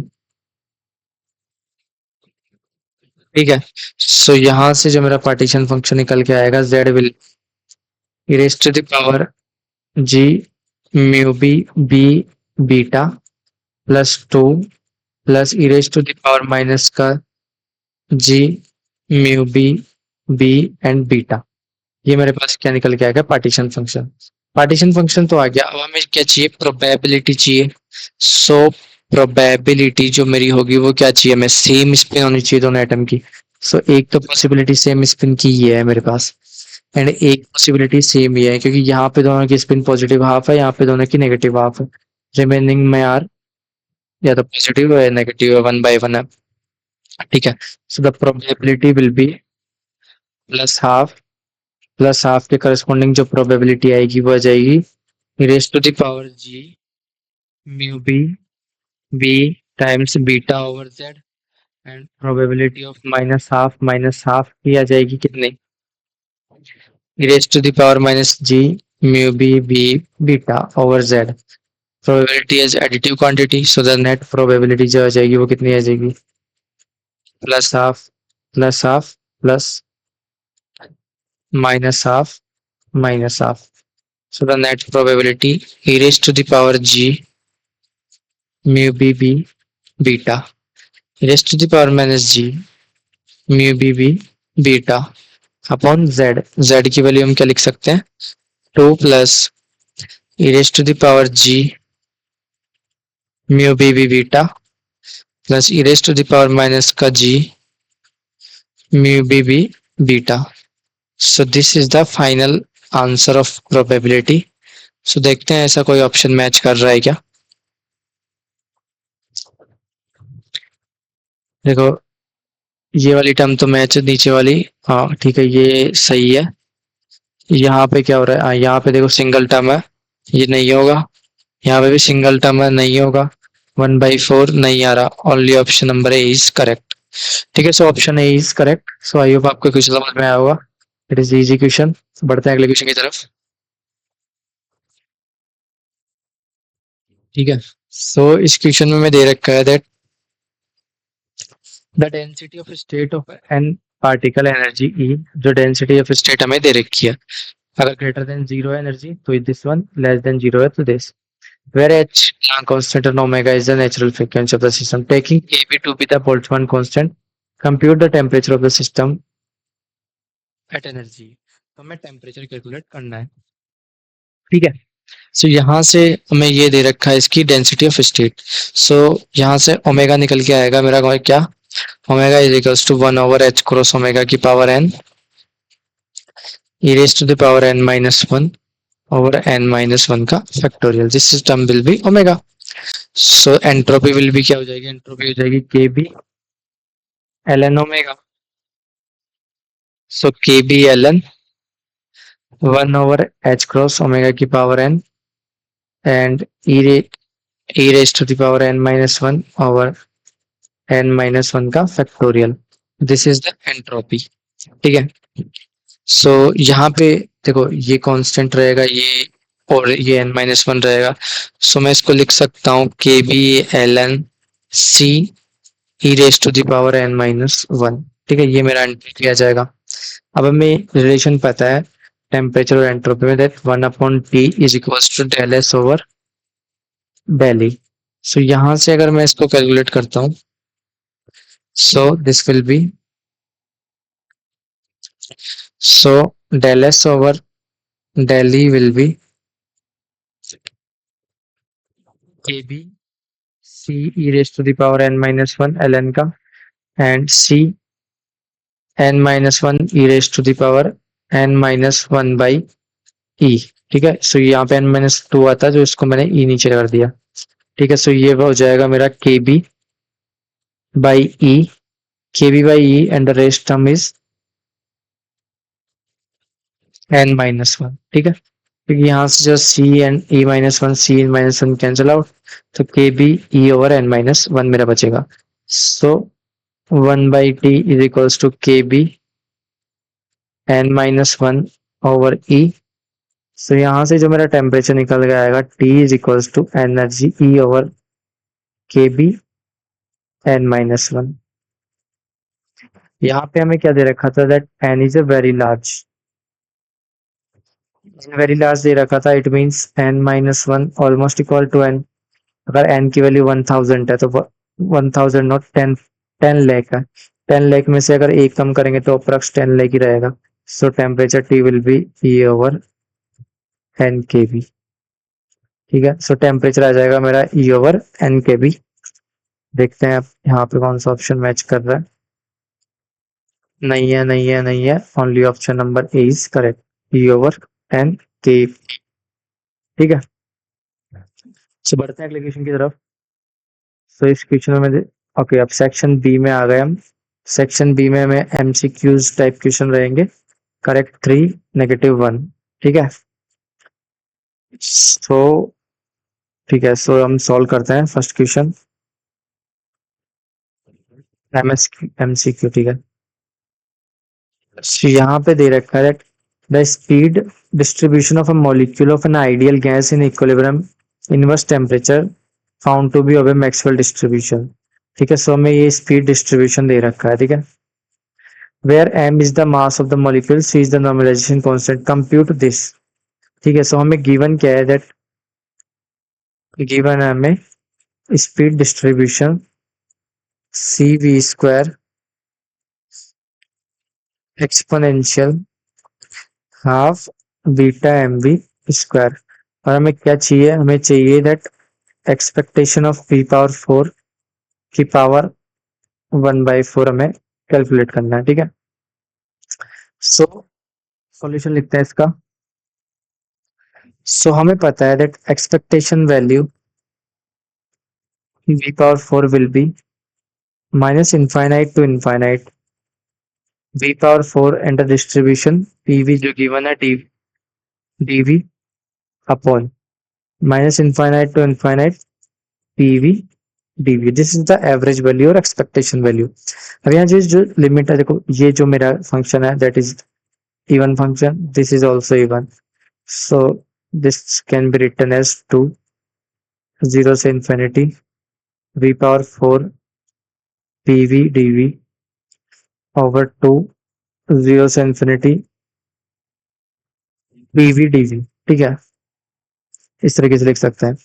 ठीक है। सो यहाँ से जो मेरा पार्टीशन फंक्शन निकल के आएगा z will e raised to the power g mu B B beta plus 2 plus E raise to the power minus का g mu B b and beta. ये मेरे पास क्या निकल के आएगा, पार्टीशन फंक्शन। पार्टीशन फंक्शन तो आ गया, अब हमें क्या चाहिए, प्रोबेबिलिटी चाहिए। सो प्रोबेबिलिटी जो मेरी होगी वो क्या चाहिए, हमें सेम स्पिन होनी चाहिए दोनों एटम की। सो एक तो पॉसिबिलिटी सेम स्पिन की ये है मेरे पास, एंड एक पॉसिबिलिटी सेम ही है क्योंकि यहाँ पे दोनों की स्पिन पॉजिटिव हाफ है, यहाँ पे दोनों की नेगेटिव हाफ है। रिमेनिंग में यार या तो पॉजिटिव है नेगेटिव है, 1/1 है। ठीक है। So the probability will be plus half के करस्पॉन्डिंग जो प्रोबेबिलिटी आएगी वो आ जाएगी raise to the power G mu B B times beta over Z, and probability of minus half की आ जाएगी कितनी, raise to the power minus ji mu B B beta over Z. Probability as additive quantity, so the net probability जो आ जाएगी वो कितनी आ जाएगी, plus half plus half plus minus half minus half. So the net probability e raised to the power g mu b b beta e raised to the power minus g mu b b beta upon z। z की value हम क्या लिख सकते हैं, 2 plus e raised to the power g mu b b beta plus e raised to the power minus का g mu b b beta। So this is the final answer of probability. So देखते हैं ऐसा कोई option match कर रहा है क्या। देखो ये वाली टर्म तो मैच, नीचे वाली, हाँ ठीक है ये सही है। यहाँ पे क्या हो रहा है, हाँ यहाँ पे देखो सिंगल टर्म है, ये नहीं होगा। यहाँ पे भी सिंगल टर्म है, नहीं होगा। 1/4 नहीं आ रहा, only option number A is correct. ठीक है। So option A is correct. So I hope आपको क्वेश्चन समझ में आया होगा। It is easy question. बढ़ते हैं अगले क्वेश्चन की तरफ। ठीक है। सो इस क्वेश्चन में मैं दे रखा है that the density of state of N particle energy E, जो डेंसिटी ऑफ स्टेट हमें दे रखी है, अगर ग्रेटर देन 0 है एनर्जी तो दिस वन, लेस देन 0 है तो this. where h constant and omega is the natural frequency of the system. Taking kb to be the Boltzmann constant, compute the temperature of the system at energy. तो हमें temperature calculate करना है, ठीक है। So यहाँ से हमें ये दे रखा है इसकी डेंसिटी ऑफ स्टेट। सो यहाँ से ओमेगा निकल के आएगा मेरा क्या, omega is equals to 1/h cross omega की power n e raised to the power n minus 1 over n minus 1 का factorial, this system will be omega. So entropy will be क्या हो जाएगी, एंट्रोपी हो जाएगी k B L n omega. So k B L n 1/h cross omega की power n and e raised to the power n minus 1 over n minus 1 का factorial, this is the entropy, ठीक है। So यहाँ पे देखो ये constant रहेगा ये, और ये n माइनस वन रहेगा। सो मैं इसको लिख सकता हूँ के B L N C E raise to the power n minus one, ठीक है। ये मेरा एंट्रोपी आ जाएगा। अब हमें रिलेशन पता है टेम्परेचर और एंट्रोपी में, that 1/t is equals to del s over del e. So यहाँ से अगर मैं इसको कैलकुलेट करता हूँ, so this will be, so del s over del e will be k b c E raise to the power n minus one l n का and c n minus one e raise to the power n minus one by e, ठीक है। So यहाँ पे n minus two आता है जो इसको मैंने ई नीचे कर दिया, ठीक है। सो ये हो जाएगा मेरा के b by e, k b by e and the rest term is n minus one, ठीक है। क्योंकि यहाँ से जो c and e minus one, c minus one cancel out, तो k b e over n minus one मेरा बचेगा। सो 1/t is equals to kb n minus 1 over e। सो यहाँ से जो मेरा टेम्परेचर निकल के आएगा T is equals to energy E over kb n minus 1। यहाँ पे हमें क्या दे रखा था, that n is a very large, very large दे रखा था, it means n minus 1 almost equal to n। अगर n की वैल्यू 1000 है तो 1000 नॉट 10 लाख है, 10 लाख में से अगर एक कम करेंगे तो अप्रॉक्स 10 लाख ही रहेगा। सो temperature T will be E over n के बी, ठीक है। सो टेम्परेचर आ जाएगा मेरा E ओवर n के बी। देखते हैं अब यहाँ पे कौन सा ऑप्शन मैच कर रहा है, नहीं है नहीं है नहीं है, only option number A is correct, E over n के, ठीक है। सो बढ़ते हैं अगले क्वेश्चन की तरफ। सो इस क्वेश्चन में ओके, अब सेक्शन बी में आ गए हम। सेक्शन बी में हमें एमसीक्यूज टाइप क्वेश्चन रहेंगे, करेक्ट 3 नेगेटिव 1, ठीक है। सो ठीक है, सो हम सॉल्व करते हैं फर्स्ट क्वेश्चन एमसीक्यू, ठीक है। So, यहाँ पे दे रखा है the speed distribution of a molecule of an ideal gas in equilibrium inverse temperature found to be of Maxwell distribution, ठीक है। सो हमें ये स्पीड डिस्ट्रीब्यूशन दे रखा है, ठीक है। Where m is the mass of the molecule, c is the normalisation constant, compute this, ठीक है। सो हमें गिवन क्या है, दैट गिवन है हमें speed distribution C V square exponential half beta M V square. और हमें क्या चाहिए, हमें चाहिए that expectation of P power 4 की पावर 1/4 हमें कैलकुलेट करना है, ठीक है। सो सॉल्यूशन लिखते हैं इसका। सो हमें पता है that expectation value V power 4 will be minus infinite to infinite V power 4 and the distribution P V जो गिवन है D V upon minus infinite to infinite P V dv, this is the average value और expectation value. अब यहाँ जो limit है, देखो ये जो मेरा फंक्शन है that is even function, this is also even, so this can be written as 2 0 से infinity V power 4 P V D V over 2 0 से infinity P V D V, ठीक है। इस तरीके से लिख सकते हैं।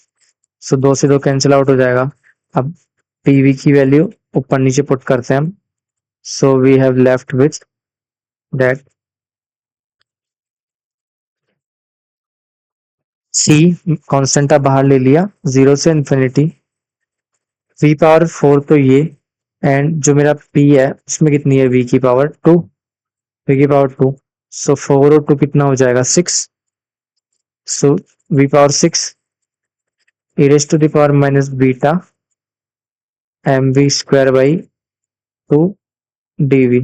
सो 2 से 2 कैंसिल आउट हो जाएगा। अब पीवी की वैल्यू ऊपर नीचे पुट करते हैं हम। So we have left with that C constant बाहर ले लिया 0 से इन्फिनिटी वी पावर 4 तो ये एंड जो मेरा पी है उसमें कितनी है वी की पावर 2 वी की पावर 2 सो 4 और 2 कितना हो जाएगा 6 so we power 6 e raised to the power minus beta mv square by 2 dv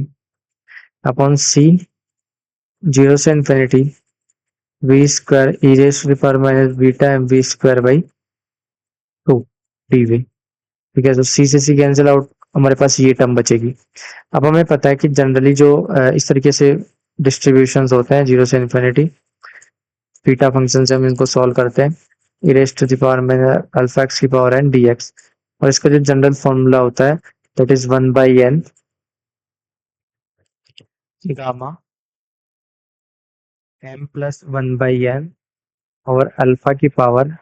upon c 0 से infinity v square e raised to the power minus beta mv square by 2 dv। ठीक है, तो सी से सी cancel out, हमारे पास ये term बचेगी। अब हमें पता है कि जनरली जो इस तरीके से डिस्ट्रीब्यूशंस होते हैं 0 से इन्फिनिटी बीटा फंक्शन से हम इनको सॉल्व करते हैं e raised to the power में अल्फा एक्स की पावर एन डी एक्स, और इसका जो जनरल फॉर्मूला होता है that is 1 by n gamma m plus 1 by n और अल्फा की power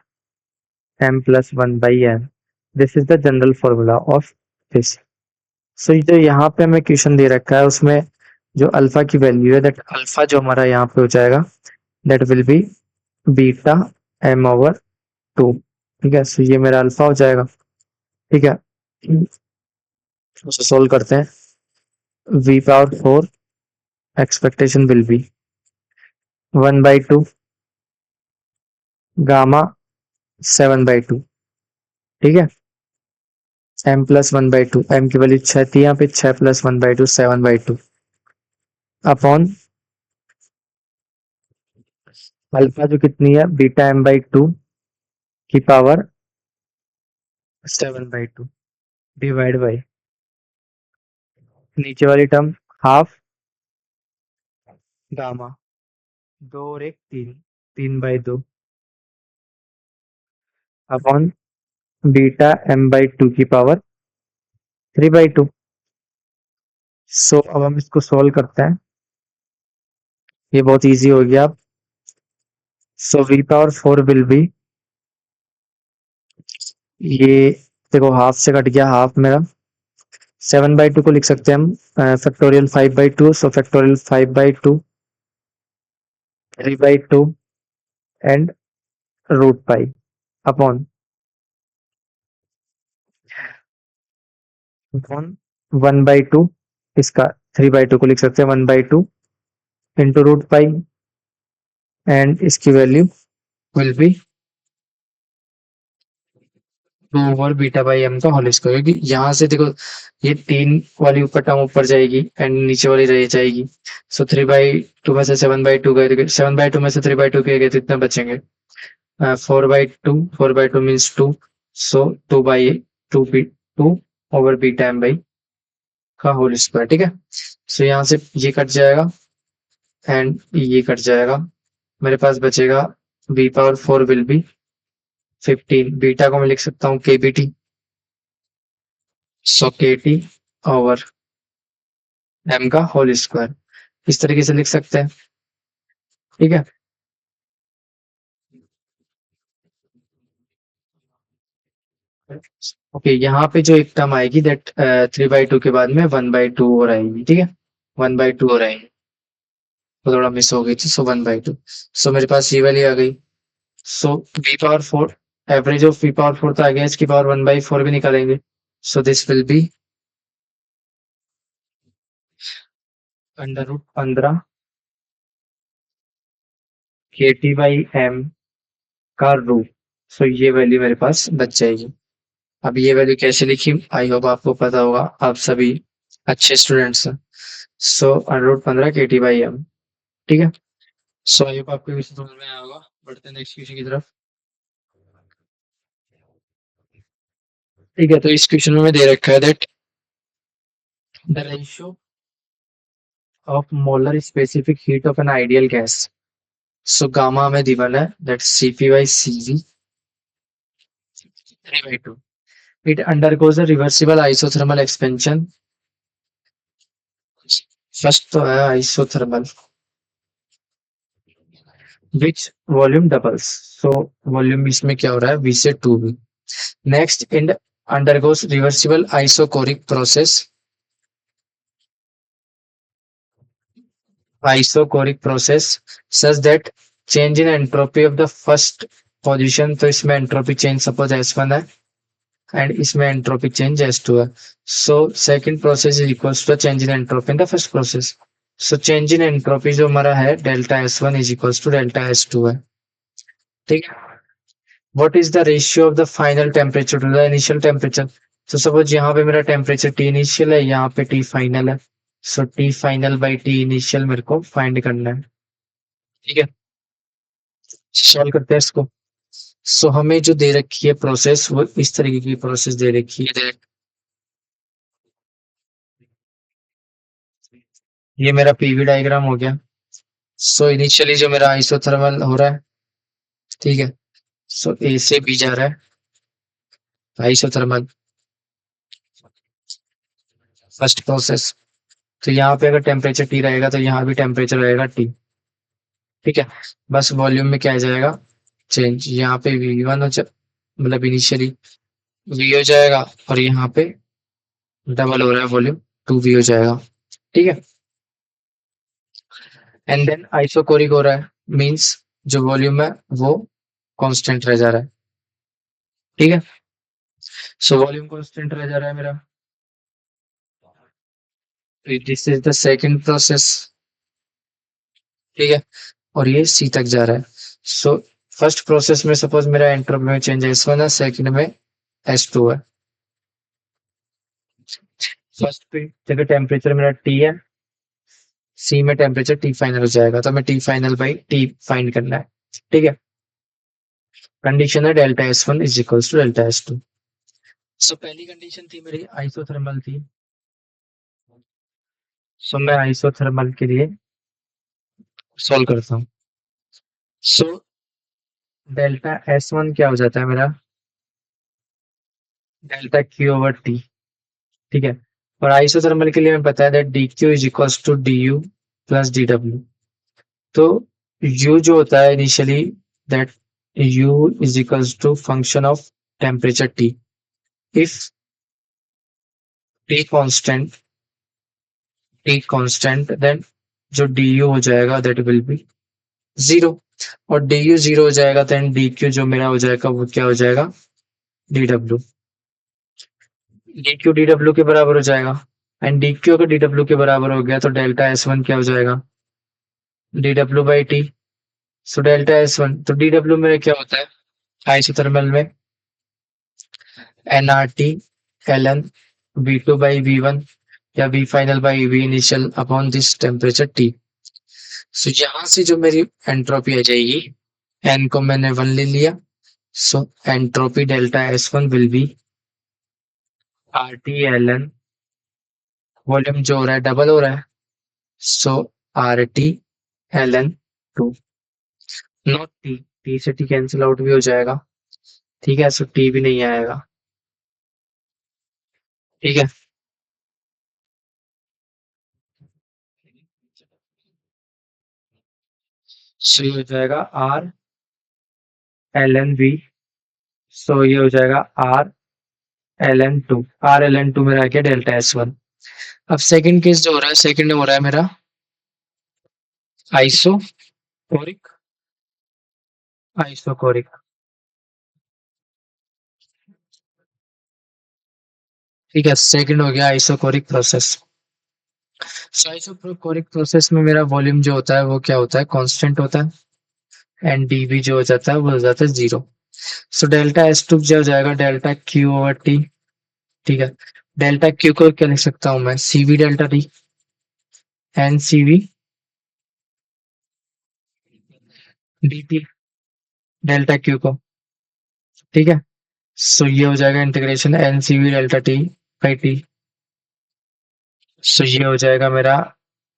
m plus 1 by n. This is the general formula of this. So जो यहाँ पे हमें क्वेश्चन दे रखा है उसमें जो अल्फा की वैल्यू है दैट अल्फा जो हमारा यहाँ पे हो जाएगा that will be beta M over 2। ठीक है, सो ये मेरा अल्फा हो जाएगा। ठीक है, उसे सोल्व करते हैं। We power 4 expectation will be 1 by 2 gamma 7 by 2। ठीक है, एम प्लस 1 बाई 2 एम की वैल्यू 6 थी यहाँ पे, 6 plus 1 by 2 7 by 2 upon alpha जो कितनी है बीटा एम बाई 2 की पावर 7 बाई 2 डिवाइड बाई नीचे वाली टर्म हाफ गामा 2 और 1 3 3 by 2 upon beta M by 2 की पावर 3 बाई 2। सो अब हम इसको सोल्व करते हैं, ये बहुत इजी हो गया। So we power 4 will B ये देखो हाफ से कट गया हाफ मेरा, 7 बाई 2 को लिख सकते हैं हम factorial 5 by 2, so factorial 5 by 2 3 by 2 and root pi upon 1 by 2 इसका 3 बाई 2 को लिख सकते हैं 1 by 2 into root pi and इसकी value will be 2 over beta by M का होल स्क्वायर, क्योंकि यहाँ से देखो ये 3 वाली ऊपर टर्म ऊपर जाएगी एंड नीचे वाली रह जाएगी। सो 3 बाई 2 में से 7 बाई 2 गए, 7 बाई 2 में से 3 बाई 2 गए तो इतने बचेंगे 4 by 2 means 2, so 2 by 2 B 2 over beta M by का होल स्क्वायर। ठीक है, सो यहाँ से ये कट जाएगा एंड ये कट जाएगा, मेरे पास बचेगा B power 4 will be 15, beta को मैं लिख सकता हूँ के बी टी, सो के टी ओवर एम का होल स्क्वायर, इस तरीके से लिख सकते हैं। ठीक है, ओके यहाँ पे जो एक टर्म आएगी दैट 3 बाई 2 के बाद में 1 बाई 2 और आएगी। ठीक है, 1 बाई 2 और आएगी, तो थोड़ा मिस हो गई थी, सो 1 बाई 2। सो मेरे पास ये वाली आ गई। So b power 4 average of b power 4 तो आ गया, इसकी पावर 1 बाई 4 भी निकालेंगे, so this will be under root 15 के टी बाई एम का रूट। सो ये वैल्यू मेरे पास बच जाएगी। अब ये वैल्यू कैसे लिखी, आई होप आपको पता होगा, आप सभी अच्छे स्टूडेंट्स हैं। सो अंडर रूट 15 के टी बाई एम। ठीक है, सो आई होप आपको क्वेश्चन समझ में आया होगा। बढ़ते हैं नेक्स्ट क्वेश्चन की तरफ। ठीक है, तो इस क्वेश्चन में दे रखा है that the ratio of molar specific heat of an ideal gas. So gamma हमें दिवन है that Cp by Cv 3 by 2। It undergoes a reversible isothermal expansion। First तो है isothermal which volume doubles. So volume इसमें क्या हो रहा है V से 2V। नेक्स्ट इंड undergoes reversible isocoric process such that change in entropy of the first position, तो इसमें entropy change suppose S1 है and इसमें entropy change S2 है. So second process is equals to the change in entropy in the first process. So change in entropy जो हमारा है delta S1 is equals to delta S2 है. ठीक है. What is the ratio of the final temperature to the initial temperature? तो suppose यहाँ पे मेरा टेम्परेचर T इनिशियल है, यहाँ पे T फाइनल है. सो T final by T initial मेरे को फाइंड करना है. ठीक है, सॉल्व करते हैं इसको. सो हमें जो दे रखी है प्रोसेस वो इस तरीके की प्रोसेस दे रखी है. ये मेरा पीवी डायग्राम हो गया. सो इनिशियली जो मेरा आइसोथर्मल हो रहा है, ठीक है. सो ए से बी जा रहा है आइसोथर्मल फर्स्ट प्रोसेस. तो यहाँ पे अगर टेम्परेचर टी रहेगा तो यहाँ भी टेम्परेचर रहेगा टी. ठीक है, बस वॉल्यूम में क्या आ जाएगा चेंज. यहाँ पे वी वन मतलब इनिशियली वी हो जाएगा और यहाँ पे डबल हो रहा है वॉल्यूम, टू वी हो जाएगा. ठीक है, एंड देन आइसोकोरिक हो रहा है, मीन्स जो वॉल्यूम है वो कांस्टेंट रह जा रहा है. ठीक है, सो वॉल्यूम कांस्टेंट रह जा रहा है मेरा. This is the second process. ठीक है, और ये सी तक जा रहा है. सो फर्स्ट प्रोसेस में सपोज मेरा एंट्रोपी में चेंज S1 है, सेकंड में S2 है. फर्स्ट पे जगह टेम्परेचर मेरा T है, सी में टेम्परेचर T फाइनल हो जाएगा, तो हमें T final by T find करना है. ठीक है, कंडीशन है delta S1 is equals to delta S2. So पहली कंडीशन थी मेरी आइसोथर्मल थी. सो मैं आइसोथर्मल के लिए सॉल्व करता हूँ. सो डेल्टा S1 क्या हो जाता है मेरा डेल्टा Q ओवर T. ठीक है, और आइसोथर्मल के लिए हमें पता है that dq is equals to du plus dw. तो u जो होता है initially that u is equals to function of temperature T. If T constant then जो du हो जाएगा दैट विल बी जीरो, और du जीरो हो जाएगा देन dq जो मेरा हो जाएगा वो क्या हो जाएगा dw. dq dw के बराबर हो जाएगा, एंड dq अगर dw के बराबर हो गया तो डेल्टा S1 क्या हो जाएगा dw by T. So delta S1 तो dw में क्या होता है आइसोथर्मल में nRT ln V2 by V1 या V final by V initial upon this temperature T. सो यहाँ से जो मेरी एंट्रोपी आ जाएगी, n को मैंने 1 ले लिया. So entropy delta S1 will be RT ln volume जो हो रहा है डबल हो रहा है, so RT ln 2 not T. T से T कैंसिल आउट भी हो जाएगा. ठीक है, सो T भी नहीं आएगा. ठीक है, सो ये हो जाएगा R ln V. सो ये हो जाएगा R ln 2. R ln 2 मेरा क्या डेल्टा S1. अब सेकंड केस जो हो रहा है, सेकंड हो रहा है मेरा आइसोकोरिक. आइसोकोरिक ठीक है, सेकंड हो गया आइसोकोरिक प्रोसेस. सो आइसोकोरिक प्रोसेस में मेरा वॉल्यूम जो होता है वो क्या होता है कांस्टेंट होता है, एंड dV जो हो जाता है वो हो जाता है जीरो. सो डेल्टा S2 जो हो जाएगा डेल्टा Q ओवर T. ठीक है, डेल्टा Q को क्या लिख सकता हूँ मैं CV delta T N CV dt delta Q को. ठीक है, सो ये हो जाएगा integration N CV delta T by T. सो ये हो जाएगा मेरा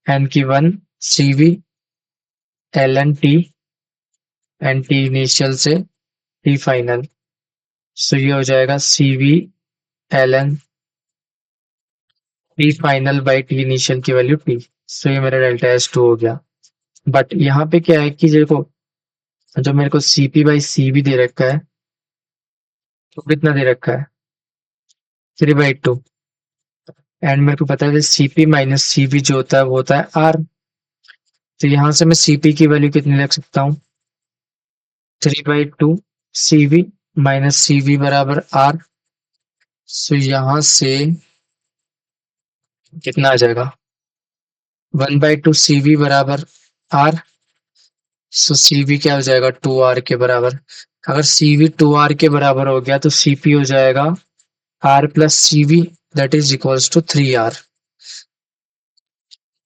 n की 1 CV ln T and T initial से T फाइनल. सो ये हो जाएगा CV ln T final by T initial की वैल्यू T. सो ये मेरा डेल्टा S2 हो गया. बट यहाँ पे क्या है कि देखो जो मेरे को CP बाई CV दे रखा है तो कितना दे रखा है 3/2 एंड मेरे को पता है सीपी माइनस सीवी जो होता है वो होता है आर। तो यहाँ से मैं सीपी की वैल्यू कितनी रख सकता हूँ 3/2 सीवी माइनस सीवी बराबर आर। सो यहाँ से कितना आ जाएगा 1/2 सीवी बराबर आर। सो सीवी क्या हो जाएगा 2 आर के बराबर। अगर सीवी 2 आर के बराबर हो गया तो सीपी हो जाएगा R plus CV that is equals to 3 R.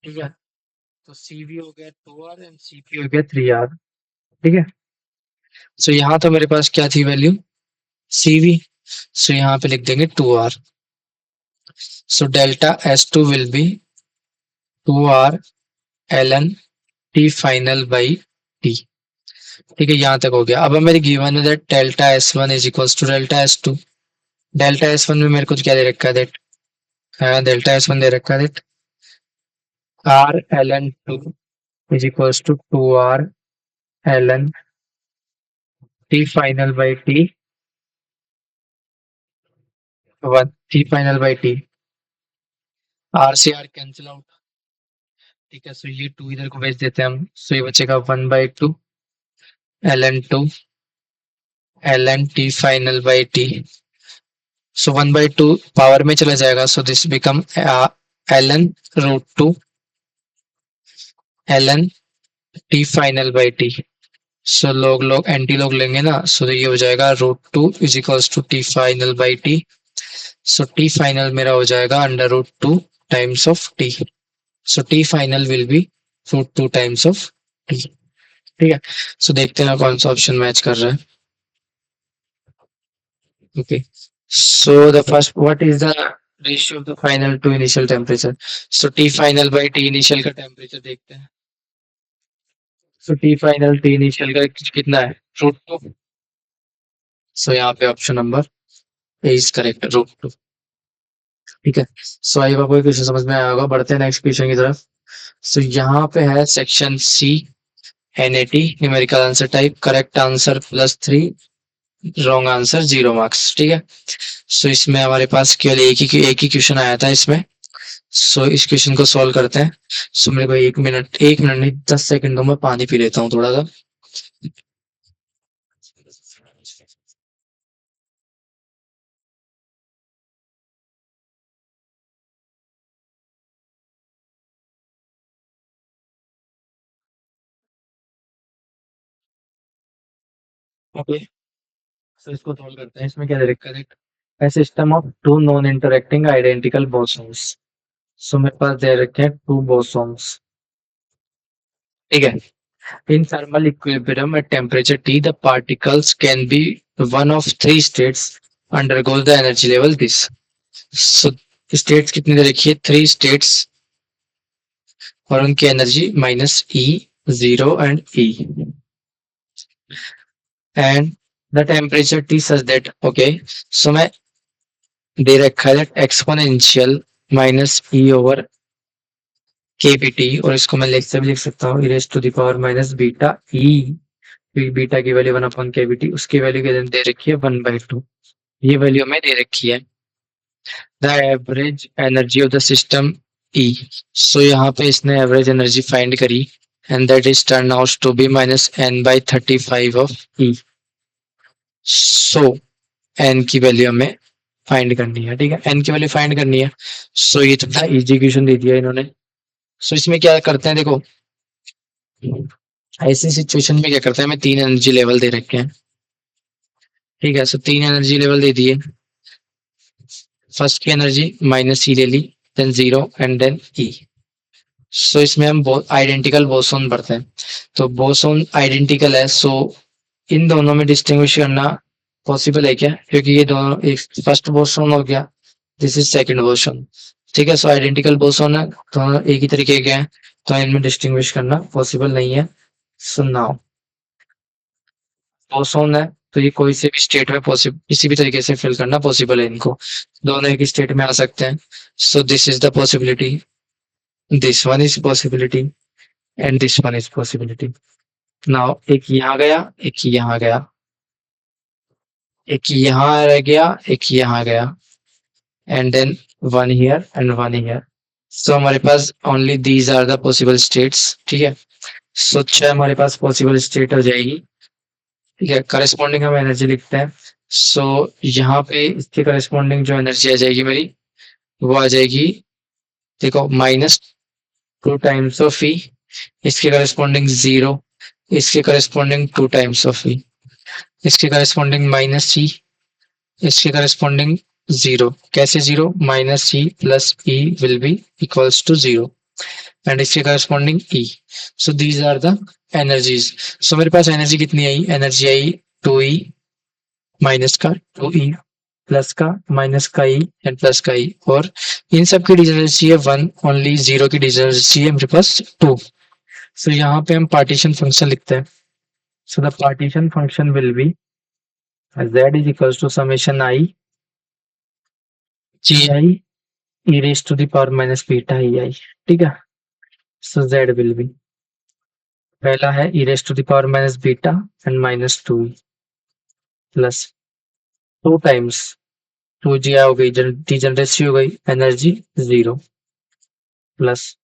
ठीक है, तो सीवी हो गया 2 आर एंड सीपी हो गया 3 आर। ठीक है, सो यहाँ तो मेरे पास क्या थी वैल्यू सीवी। सो यहाँ पे लिख देंगे 2 R. So delta S2 will be 2 R L N T final by T. ठीक है, यहाँ तक हो गया। अब मेरी गिवन है that delta S1 is equals to delta S2। Delta S1 में मेरे को क्या दे रखा है दैट डेल्टा S1 दे रखा है that R L N two is equals to 2 R L N T final by T 1 T final by T. R से आर कैंसिल आउट। ठीक है, सो ये 2 इधर को भेज देते हैं हम। सो ये बचेगा 1/2 l N two l N T final by T. So 1/2 power में चला जाएगा। So this become l n root two l N T final by T. So log log anti लोग लेंगे ना। सो ये हो जाएगा √2 is equals to T final by T. So T final मेरा हो जाएगा √2 times of T. So T final will be √2 times of T. ठीक है, सो देखते हैं कौन सा ऑप्शन मैच कर रहा है। Okay, so the first what is the ratio of the final to initial temperature. So T final by T initial का टेम्परेचर देखते हैं। So T final T initial का कितना है √2। सो यहाँ पे option number A is correct √2। ठीक है, सो आई होप कोई क्वेश्चन समझ में आया होगा। बढ़ते हैं नेक्स्ट क्वेश्चन की तरफ। सो यहाँ पे है section C NAT numerical answer type correct answer +3 wrong answer 0 marks. ठीक है, सो इसमें हमारे पास केवल एक ही क्वेश्चन आया था इसमें। सो इस क्वेश्चन को सॉल्व करते हैं। सो मेरे को 1 मिनट नहीं 10 सेकंड दो, मैं पानी पी लेता हूँ थोड़ा सा। ओके, सो इसको सॉल्व करते हैं। इसमें क्या दे रखा है a system of two non-interacting identical bosons। सो मेरे पास दे रखे हैं 2 bosons। ठीक है, in thermal equilibrium at temperature T, the particles can be one of 3 states undergoes the energy level this। So states कितनी दे रखी है 3 states और उनकी energy -E 0 and E and the temperature T such that okay. So मैं दे रखा है exponential -E over KBT और इसको मैं लिख सकता हूँ e टू द पावर -बीटा E। बीटा की वैल्यू 1/KBT, उसकी वैल्यू दे रखी है 1/2। ये वैल्यू हमें दे रखी है। The average energy of the system E। सो यहाँ पे इसने एवरेज एनर्जी फाइंड करी and that is turn out to be -n/35 of E। सो n की वैल्यू हमें फाइंड करनी है। ठीक है, n की वैल्यू फाइंड करनी है। सो ये तो था इजी क्वेश्चन दे दिया इन्होंने। सो इसमें क्या करते हैं देखो, ऐसी सिचुएशन में क्या करते हैं, हमें 3 एनर्जी लेवल दे रखे हैं। ठीक है, सो 3 एनर्जी लेवल दे दिए। फर्स्ट की एनर्जी -E ले ली, देन 0 एंड देन E। सो इसमें हम आइडेंटिकल बोसोन पढ़ते हैं। तो बोसोन आइडेंटिकल है, सो इन दोनों में डिस्टिंग्विश करना पॉसिबल है क्या, क्योंकि ये दोनों एक फर्स्ट बोसोन हो गया, दिस इज सेकंड बोसोन। ठीक है, सो आइडेंटिकल बोसोन है, दोनों एक ही तरीके के हैं, तो इनमें डिस्टिंग्विश करना पॉसिबल नहीं है। सो नाउ बोसोन है तो ये कोई से भी स्टेट में पॉसिबल किसी भी तरीके से फिल करना पॉसिबल है, इनको दोनों एक ही स्टेट में आ सकते हैं। सो this is the possibility, this one is possibility and this one is possibility. Now एक यहाँ गया, एक यहाँ गया। एक यहाँ रह गया, एक यहाँ गया, and then one here and one here. So हमारे पास only these are the possible states, ठीक है। सो 6 हमारे पास पॉसिबल स्टेट हो जाएगी, ठीक है। करस्पॉन्डिंग हम एनर्जी लिखते हैं। सो यहाँ पे इसके करस्पॉन्डिंग जो एनर्जी आ जाएगी मेरी, वो आ जाएगी, देखो, -2 टाइम्स ऑफ ई, इसके करस्पॉन्डिंग 0, इसके करस्पॉन्डिंग 2 टाइम्स ऑफ ई, इसके करस्पॉन्डिंग -c, इसके करस्पॉन्डिंग 0। कैसे 0? -c plus e will be equals to 0, and इसके corresponding e। So these are the energies. So मेरे पास एनर्जी कितनी आई? एनर्जी आई 2e माइनस का 2e प्लस का माइनस का e एंड प्लस का e, और इन सब की डिजनरेसी है 1, ओनली 0 की डिजनरेसी है मेरे पास 2। सो यहाँ पे हम पार्टीशन फंक्शन लिखते हैं। So the partition function will be z is equals to summation i g i e raise to the power minus beta e i, ठीक है। सो z विल बी, पहला है e raise to the power minus beta and -2e plus 2 times 2g हो गई, degeneracy हो गई, energy 0 plus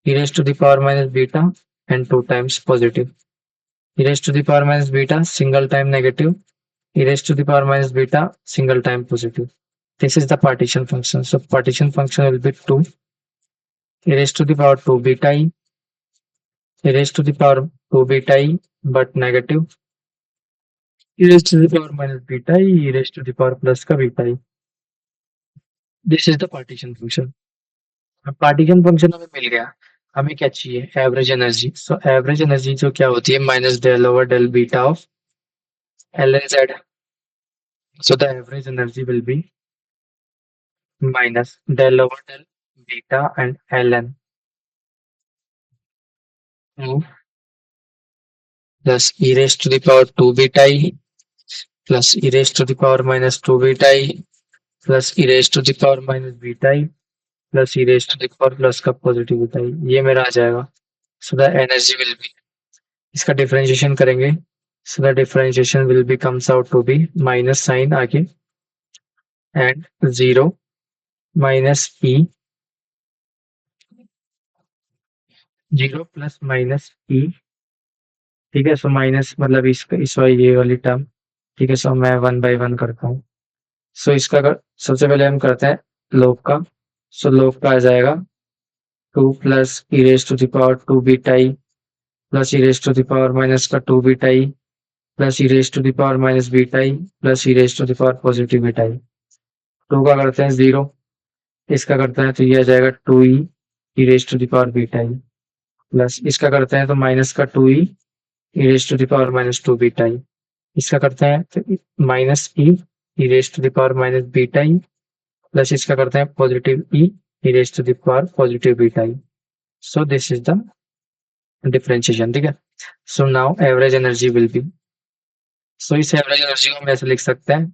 e raised to the power minus beta and 2 times positive. E raised to the power minus beta single time negative, e raised to the power minus beta single time positive. This is the partition function. So partition function will be 2 e raised to the power 2 beta e raised to the power 2 beta but negative, e raised to the power minus beta e raised to the power plus का beta e. This is the partition function. अब partition function हमें मिल गया, हमें क्या चाहिए? Average energy. So average energy जो क्या होती है? Minus del over del beta of L N Z. So the average energy will be minus del over del beta and L N plus E raise to the power 2 beta E plus E raise to the power minus 2 beta E plus E raise to the power minus beta E plus E raise to the power plus का positive beta e, ये मेरा आ जाएगा। So the energy will be, इसका differentiation करेंगे। So the differentiation will be comes out to be minus sign आगे and 0 minus e 0 plus minus e, ठीक है। सो माइनस मतलब इस वाली ये वाली टर्म, ठीक है। सो मैं 1 बाई 1 करता हूँ। सो इसका सबसे पहले हम करते हैं लोग का। सो लोग का आ जाएगा 2 plus E raise to the power 2 beta E plus E raise to the power minus का 2 beta E plus E raise to the power minus beta E plus E raise to the power positive beta E. 2 का करते हैं 0, इसका करते हैं तो ये आ जाएगा 2e e raise to the power beta E plus इसका करते हैं तो माइनस का 2e e raise to the power minus 2 beta e, इसका करते हैं तो minus e raise to the power minus beta E plus इसका करते हैं positive e raise to the power positive beta e. So this is the differentiation, ठीक है। So now average energy will be, so इस average energy को हम ऐसे लिख सकते हैं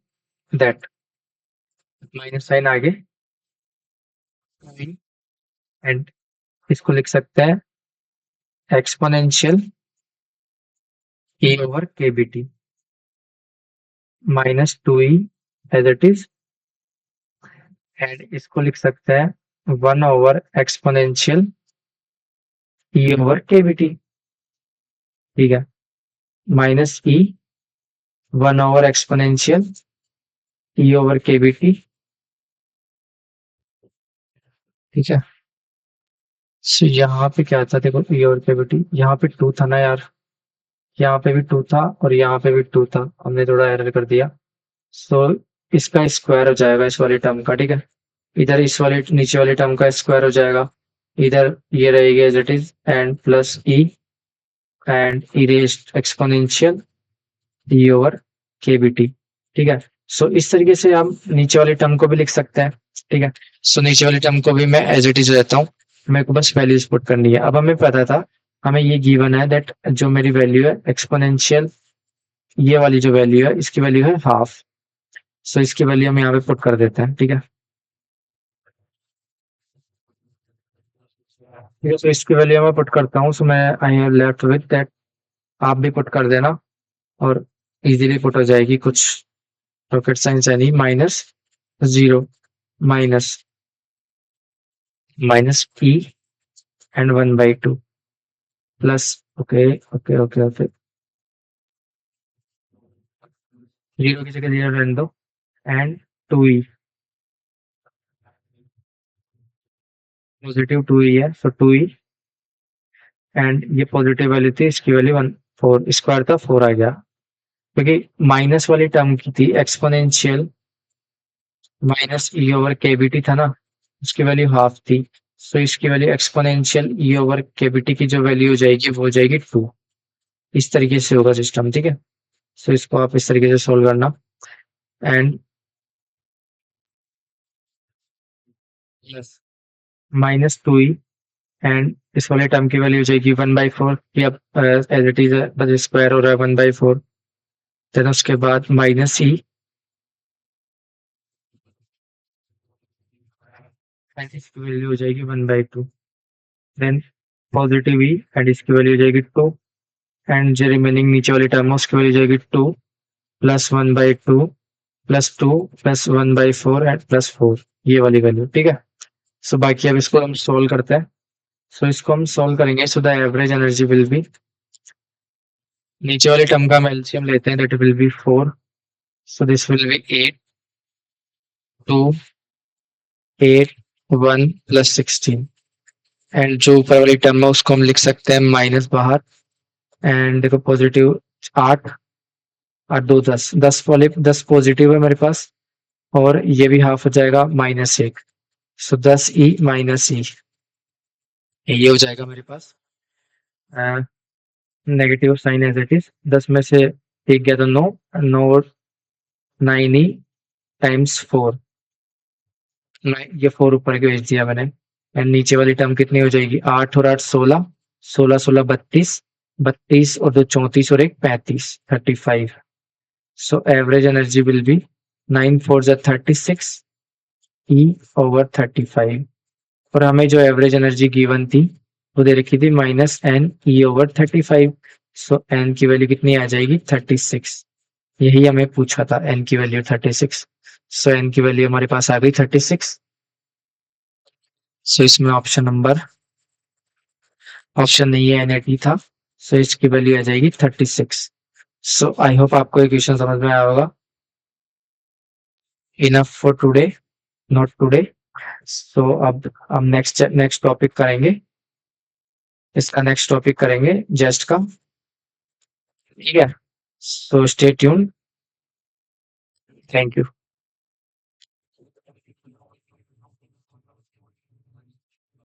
दैट माइनस साइन आगे एंड इसको लिख सकते हैं exponential e over k B T minus 2e as it is, and इसको लिख सकते हैं 1 over exponential e over k B T, ठीक है, minus e 1 over exponential e over k B T, ठीक है। सो यहाँ पे क्या था? देखो e over k B T, यहाँ पे 2 था ना यार, यहाँ पे भी 2 था और यहाँ पे भी 2 था, हमने थोड़ा एरर कर दिया। सो इसका स्क्वायर हो जाएगा इस वाली टर्म का, ठीक है। इधर इस वाले नीचे वाले टर्म का स्क्वायर हो जाएगा, इधर ये रहेगी as it is, and plus e and e raised exponential e over k B T, ठीक है। सो इस तरीके से हम नीचे वाले टर्म को भी लिख सकते हैं, ठीक है। सो नीचे वाले टर्म को भी मैं एज इट इज रहता हूँ, मेरे को बस वैल्यूज पुट करनी है। अब हमें पता था, हमें ये गिवन है दैट जो मेरी वैल्यू है एक्सपोनेंशियल, ये वाली जो वैल्यू है इसकी वैल्यू है हाफ। सो इसकी वैल्यू हम यहाँ पे पुट कर देते हैं, ठीक है। ठीक है, तो इसकी वैल्यू मैं पुट करता हूँ। सो मैं I have left with that, आप भी पुट कर देना और इजीली पुट हो जाएगी कुछ रॉकेट साइंस यानी minus 0 minus minus P and 1/2 plus okay okay okay okay 0 की जगह 0 रहने दो एंड 2e पॉजिटिव 2e है सो 2e एंड ये पॉजिटिव वैल्यू थी इसकी वैल्यू 4 स्क्वायर था 4 आ गया क्योंकि माइनस वाली टर्म की थी एक्सपोनेंशियल माइनस ई ओवर केबीटी था ना उसकी वैल्यू हाफ थी सो इसकी value exponential e over KBT की जो वैल्यू हो जाएगी वो हो जाएगी 2 इस तरीके से होगा सिस्टम ठीक है सो इसको आप इस तरीके से सोल्व करना and plus minus 2e and इस वाले टर्म की वैल्यू हो जाएगी 1/4 या एज इट इज बस स्क्वायर हो रहा है 1/4 देन उसके बाद माइनस ई एंड इसकी वैल्यू हो जाएगी 1/2 देन पॉजिटिव ई एंड इसकी वैल्यू हो जाएगी 2 एंड जो रिमेनिंग नीचे वाली टर्म है उसकी वैल्यू हो जाएगी 2 plus 1/2 plus 2 plus 1/4 and plus 4 ये वाली वैल्यू ठीक है सो बाकी अब इसको हम सोल्व करते हैं सो इसको हम सोल्व करेंगे so the average energy will B नीचे वाली टर्म का हम एलसीएम लेते हैं that will B 4 so this will B 8 2 8 1 plus 16 and जो ऊपर वाली टर्म है उसको हम लिख सकते हैं माइनस बाहर एंड देखो पॉजिटिव 8 और 2 10 10 वाले 10 पॉजिटिव है मेरे पास और ये भी हाफ हो जाएगा -1 सो 10e माइनस ई ये हो जाएगा मेरे पास negative sign as it is 10 में से एक गया तो 9 9 और 9e टाइम्स 4 ये 4 ऊपर के भेज दिया मैंने एंड नीचे वाली टर्म कितनी हो जाएगी 8 और 8 16 16 16 32 32 और 2 34 और 1 35 35 सो एवरेज एनर्जी विल बी 9 4 जा 36 e ओवर 35 और हमें जो एवरेज एनर्जी गिवन थी वो दे रखी थी -n e ओवर 35 सो n की वैल्यू कितनी आ जाएगी 36 यही हमें पूछा था n की वैल्यू 36 सो n की वैल्यू हमारे पास आ गई 36 सो इसमें ऑप्शन नहीं है NAT था सो इसकी वैल्यू आ जाएगी 36 सो आई होप आपको ये क्वेश्चन समझ में आया होगा enough for today not today so अब हम नेक्स्ट टॉपिक करेंगे इसका नेक्स्ट टॉपिक करेंगे जेस्ट का ठीक है so stay tune thank you